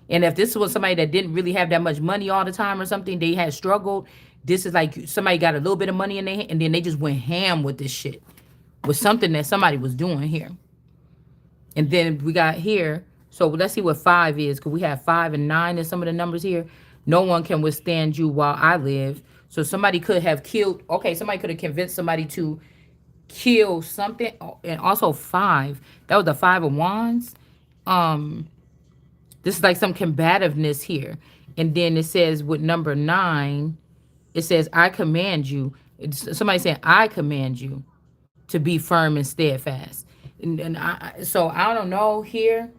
And if this was somebody that didn't really have that much money all the time or something, they had struggled. This is like somebody got a little bit of money in their hand, and then they just went ham with this shit, with something that somebody was doing here. And then we got here. So let's see what 5 is, because we have 5 and 9 in some of the numbers here. No one can withstand you while I live. So somebody could have killed. Okay, somebody could have convinced somebody to kill something. And also 5. That was the 5 of Wands. This is like some combativeness here. And then it says with number 9, it says, I command you. It's somebody saying, I command you to be firm and steadfast. So I don't know here.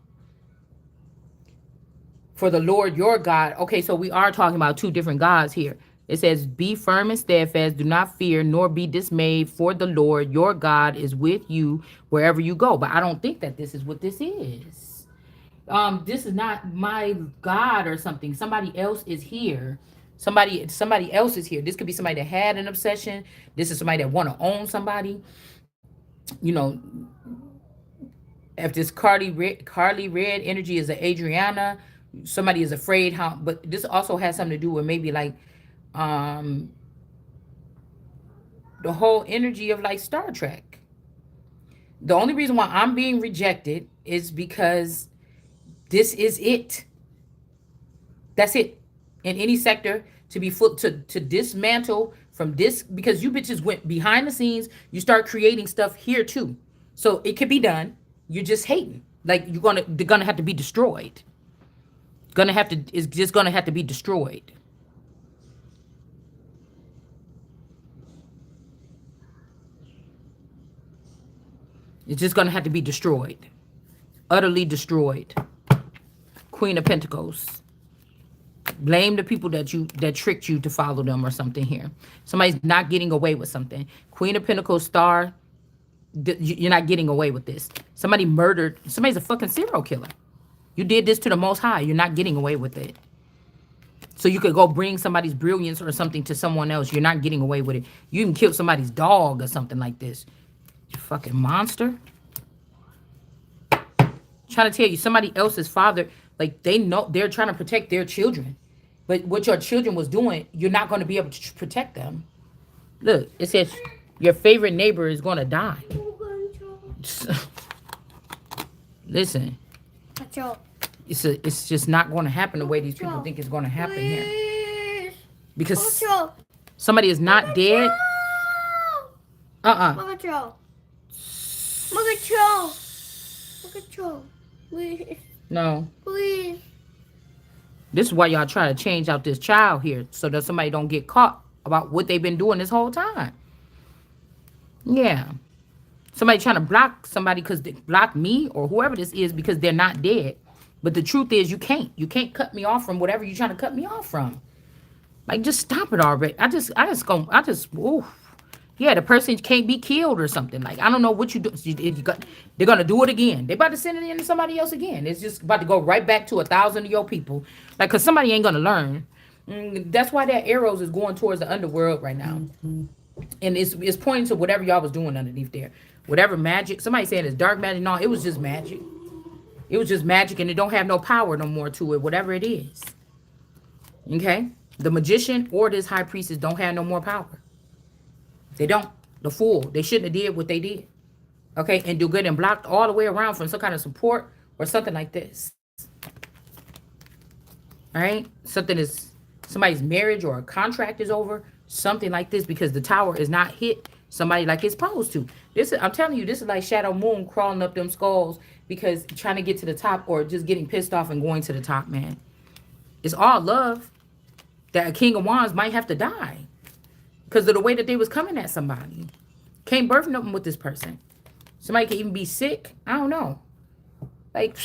For the Lord your God. Okay, so we are talking about 2 different gods here. It says, be firm and steadfast. Do not fear, nor be dismayed. For the Lord your God is with you wherever you go. But I don't think that this is what this is. This is not my God or something. Somebody else is here. Somebody else is here. This could be somebody that had an obsession. This is somebody that want to own somebody. You know, if this Carly Red energy is an Adriana, somebody is afraid how, but this also has something to do with maybe like the whole energy of like Star Trek. The only reason why I'm being rejected is because this is it. That's it. In any sector, to be to dismantle from this, because you bitches went behind the scenes, you start creating stuff here too. So it can be done. You're just hating. Like they're gonna have to be destroyed. It's just gonna have to be destroyed. It's just gonna have to be destroyed. Utterly destroyed. Queen of Pentacles. Blame the people that tricked you to follow them or something here. Somebody's not getting away with something. Queen of Pentacles, Star. You're not getting away with this. Somebody murdered. Somebody's a fucking serial killer. You did this to the Most High. You're not getting away with it. So you could go bring somebody's brilliance or something to someone else. You're not getting away with it. You even killed somebody's dog or something like this. You fucking monster. Trying to tell you, somebody else's father, like they know they're trying to protect their children. But what your children was doing, you're not going to be able to protect them. Look, it says your favorite neighbor is going to die. Listen. It's just not going to happen the way these people think it's going to happen here. Because somebody is not dead. Please. No. Please. This is why y'all try to change out this child here, so that somebody don't get caught about what they've been doing this whole time. Yeah. Somebody trying to block somebody because they block me or whoever this is because they're not dead. But the truth is you can't cut me off from whatever you're trying to cut me off from. Like, just stop it already. Oof. Yeah, the person can't be killed or something. Like, I don't know what you do. They're going to do it again. They're about to send it in to somebody else again. It's just about to go right back to 1,000 of your people. Like, because somebody ain't going to learn. That's why that arrows is going towards the underworld right now. Mm-hmm. And it's pointing to whatever y'all was doing underneath there. Whatever magic. Somebody saying it's dark magic. No, it was just magic. It was just magic, and it don't have no power no more to it, whatever it is. Okay? The magician or this high priestess don't have no more power. They don't. The fool. They shouldn't have did what they did. Okay? And do good and blocked all the way around from some kind of support or something like this. All right? Somebody's marriage or a contract is over. Something like this, because the tower is not hit somebody like it's supposed to. I'm telling you, this is like Shadow Moon crawling up them skulls because trying to get to the top or just getting pissed off and going to the top, man. It's all love that a King of Wands might have to die because of the way that they was coming at somebody. Can't birth nothing with this person. Somebody can even be sick. I don't know. Like,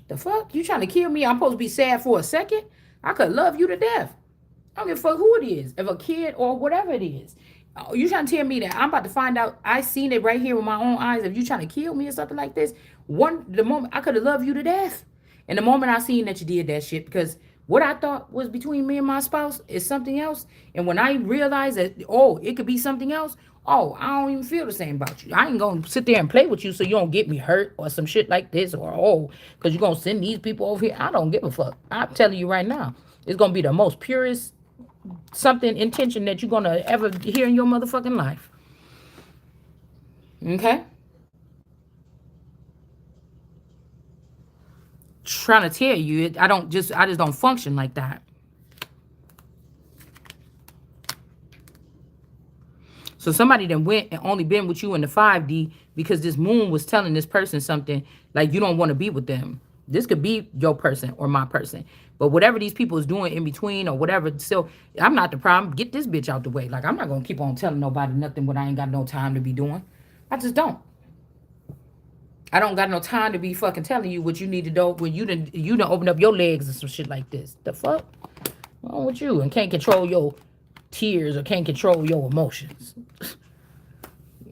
the fuck? You trying to kill me? I'm supposed to be sad for a second? I could love you to death. I don't give a fuck who it is. If a kid or whatever it is. You trying to tell me that I'm about to find out? I seen it right here with my own eyes. If you trying to kill me or something like this, the moment I could have loved you to death. And the moment I seen that you did that shit, because what I thought was between me and my spouse is something else. And when I realized that, oh, it could be something else, oh, I don't even feel the same about you. I ain't gonna sit there and play with you so you don't get me hurt or some shit like this, or oh, because you're gonna send these people over here. I don't give a fuck. I'm telling you right now, it's gonna be the most purest something intention that you're gonna ever hear in your motherfucking life. Okay? Trying to tell you, I just don't function like that. So somebody that went and only been with you in the 5D because this moon was telling this person something like you don't want to be with them. This could be your person or my person. But whatever these people is doing in between or whatever, so I'm not the problem. Get this bitch out the way. Like, I'm not going to keep on telling nobody nothing when I ain't got no time to be doing. I just don't. I don't got no time to be fucking telling you what you need to do when you done open up your legs and some shit like this. The fuck? What's wrong with you? And can't control your tears or can't control your emotions.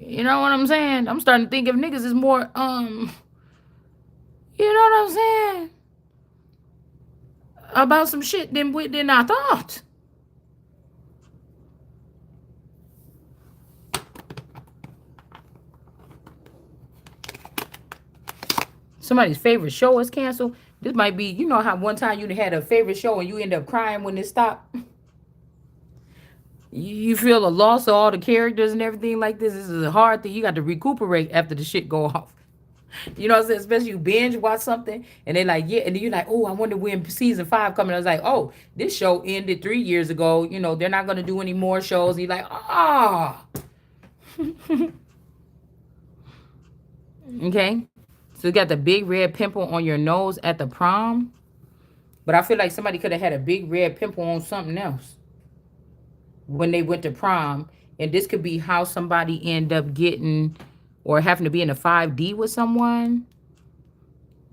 You know what I'm saying? I'm starting to think of niggas as more, you know what I'm saying? About some shit than I thought. Somebody's favorite show is canceled. This might be, you know how one time you had a favorite show and you end up crying when it stopped? You feel a loss of all the characters and everything like this. This is a hard thing. You got to recuperate after the shit go off. You know what I'm saying? Especially you binge watch something and they like, yeah, and then you're like, oh, I wonder when season 5 coming. I was like, oh, this show ended 3 years ago. You know, they're not going to do any more shows. And you're like, ah. Okay. So you got the big red pimple on your nose at the prom. But I feel like somebody could have had a big red pimple on something else when they went to prom. And this could be how somebody end up getting or having to be in a 5D with someone.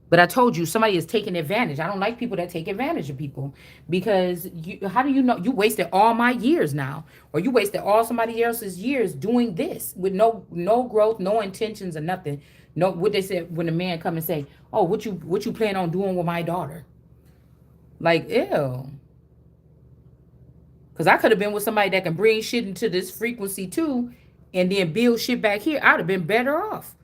But I told you, somebody is taking advantage. I don't like people that take advantage of people. Because how do you know? You wasted all my years now. Or you wasted all somebody else's years doing this with no growth, no intentions or nothing. No, what they said when a man come and say, oh, what you plan on doing with my daughter? Like, ew. Because I could have been with somebody that can bring shit into this frequency too and then build shit back here. I'd have been better off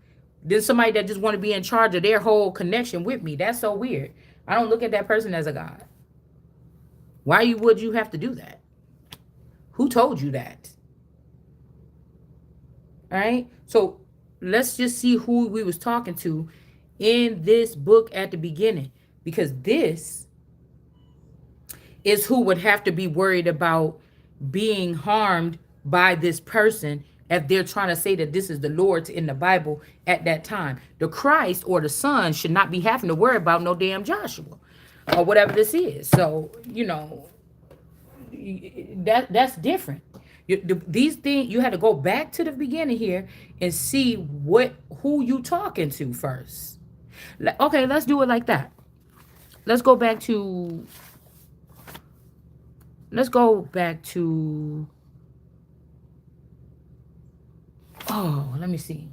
than somebody that just want to be in charge of their whole connection with me. That's so weird. I don't look at that person as a god. Why would you have to do that? Who told you that? All right. So let's just see who we was talking to in this book at the beginning. Because this is who would have to be worried about being harmed by this person if they're trying to say that this is the Lord in the Bible at that time. The Christ or the Son should not be having to worry about no damn Joshua or whatever this is. So, you know, that's different. These things, you had to go back to the beginning here and see who you talking to first. Okay, let's do it like that. Let's go back to oh, let me see.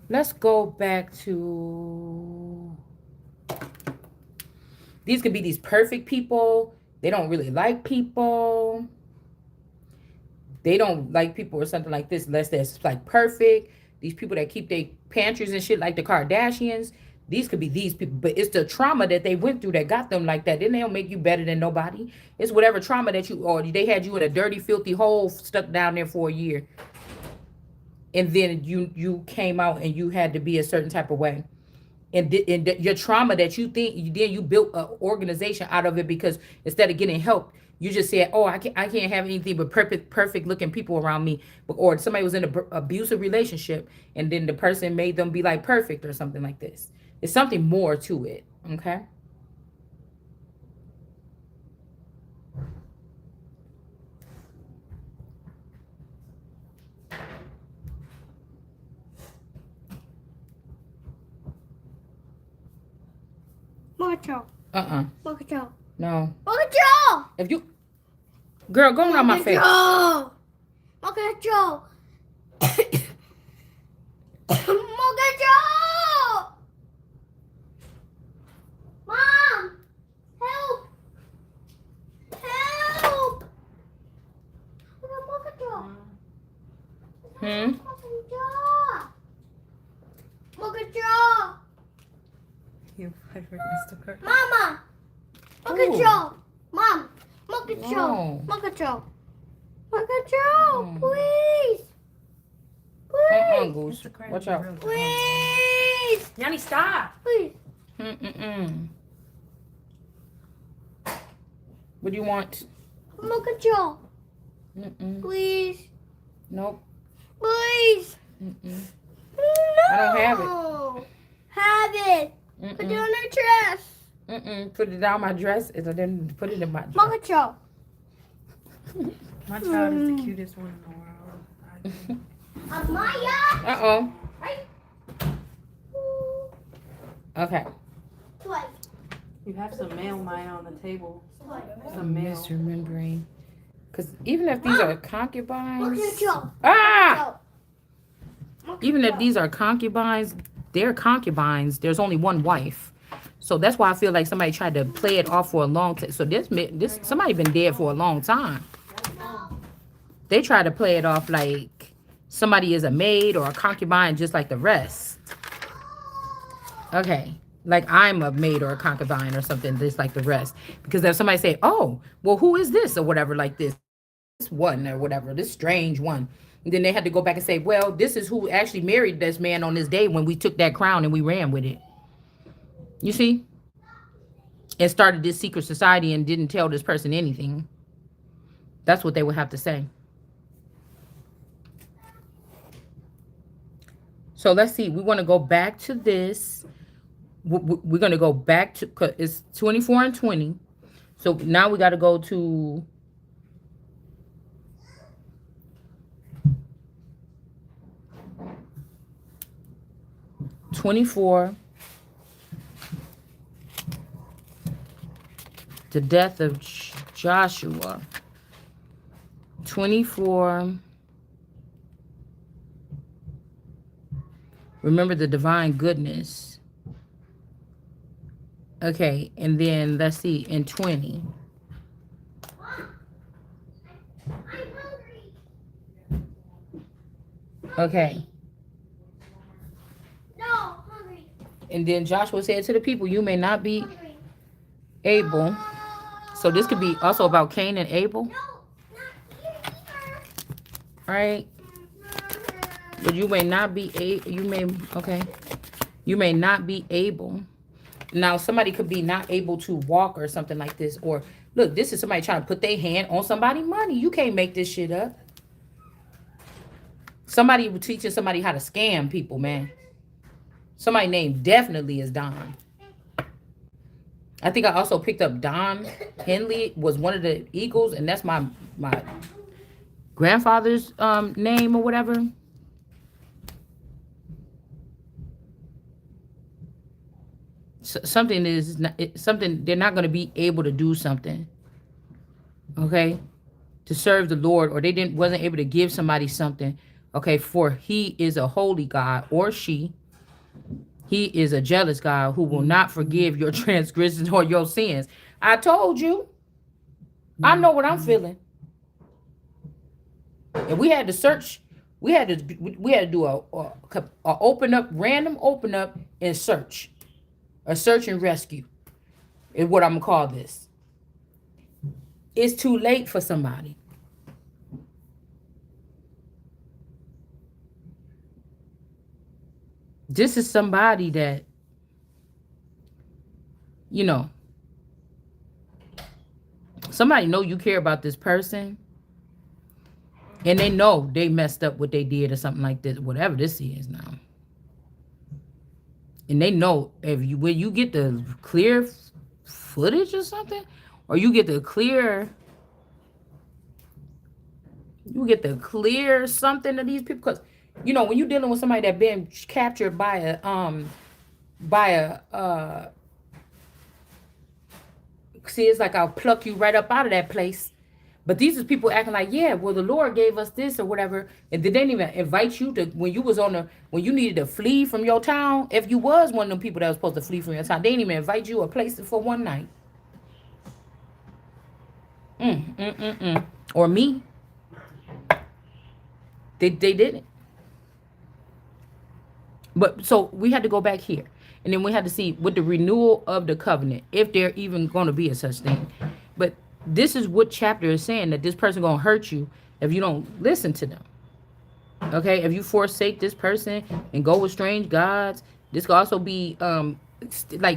Let's go back to, these could be these perfect people. They don't really like people. They don't like people or something like this unless they're like perfect. These people that keep their pantries and shit like the Kardashians. These could be these people, but it's the trauma that they went through that got them like that. Then they don't make you better than nobody. It's whatever trauma that or they had you in a dirty, filthy hole stuck down there for a year. And then you came out and you had to be a certain type of way. And your trauma that you think, then you built an organization out of it because instead of getting help, you just said, oh, I can't have anything but perfect looking people around me. Or somebody was in an abusive relationship and then the person made them be like perfect or something like this. It's something more to it, okay? Mocha. Mocha. No. Mocha. If you, girl, go around my face. Mocha. Mocha. Mom, help. Mocha jaw. Mocha jaw. Your favorite Mr. Kirk. Mama. Mocha Ooh. jaw. Mom. Mocha jaw. No. Mocha jaw. Mocha jaw. Mm. Please. Please. Goose. Mr. Kirk Watch is out. real good. Please. Yanni, stop. Please. What do you want? Mocha jaw. Please. Nope. Please. Mm-mm. No. I don't have it. Have it. Put it on her dress. Put it down my dress. If I didn't put it in my dress. Mocha jaw. My child is the cutest one in the world. Amaya. Uh-oh. Right. Okay. Twice. You have some mail, Maya, on the table. Twice. Some I'm mail. misremembering. Because even if these are concubines. Mocha jaw. Ah! Mocha Even if jaw. these are concubines, they're concubines. There's only one wife. So that's why I feel like somebody tried to play it off for a long time. So this somebody been dead for a long time. They try to play it off like somebody is a maid or a concubine just like the rest. Okay. Like I'm a maid or a concubine or something just like the rest. Because if somebody say, oh, well, who is this or whatever like this one or whatever, this strange one. And then they had to go back and say, well, this is who actually married this man on this day when we took that crown and we ran with it. You see? And started this secret society and didn't tell this person anything. That's what they would have to say. So let's see. We want to go back to this. We're going to go back to, cause it's 24 and 20. So now we got to go to 24. The death of Joshua. 24. Remember the divine goodness. Okay, and then let's see, in 20. I'm hungry. Okay. No, hungry. And then Joshua said to the people, you may not be Hungry. able. So this could be also about Cain and Abel, No, not here either. right? But you may not be able, you may not be able. Now, somebody could be not able to walk or something like this. Or, look, this is somebody trying to put their hand on somebody's money. You can't make this shit up. Somebody teaching somebody how to scam people, man. Somebody named definitely is Don. I think I also picked up Don Henley was one of the Eagles, and that's my grandfather's name or whatever. Something is something they're not going to be able to do something, okay, to serve the Lord, or they wasn't able to give somebody something, okay, for he is a holy God, or he is a jealous God who will not forgive your transgressions or your sins. I told you. I know what I'm feeling. And we had to search. We had to do a open up, random open up and search. A search and rescue is what I'm going to call this. It's too late for somebody. This is somebody that, you know, somebody know you care about this person, and they know they messed up what they did or something like this, whatever this is now. And they know when you get the clear footage or something, or you get the clear something of these people, because you know when you're dealing with somebody that been captured by a see, it's like I'll pluck you right up out of that place. But these is people acting like, yeah, well, the Lord gave us this or whatever. And they didn't even invite you to, when you needed to flee from your town. If you was one of them people that was supposed to flee from your town, they didn't even invite you a place for one night. Or me. They didn't. But so we had to go back here. And then we had to see with the renewal of the covenant, if there even going to be a such thing. But this is what chapter is saying, that this person going to hurt you if you don't listen to them. Okay, if you forsake this person and go with strange gods, this could also be like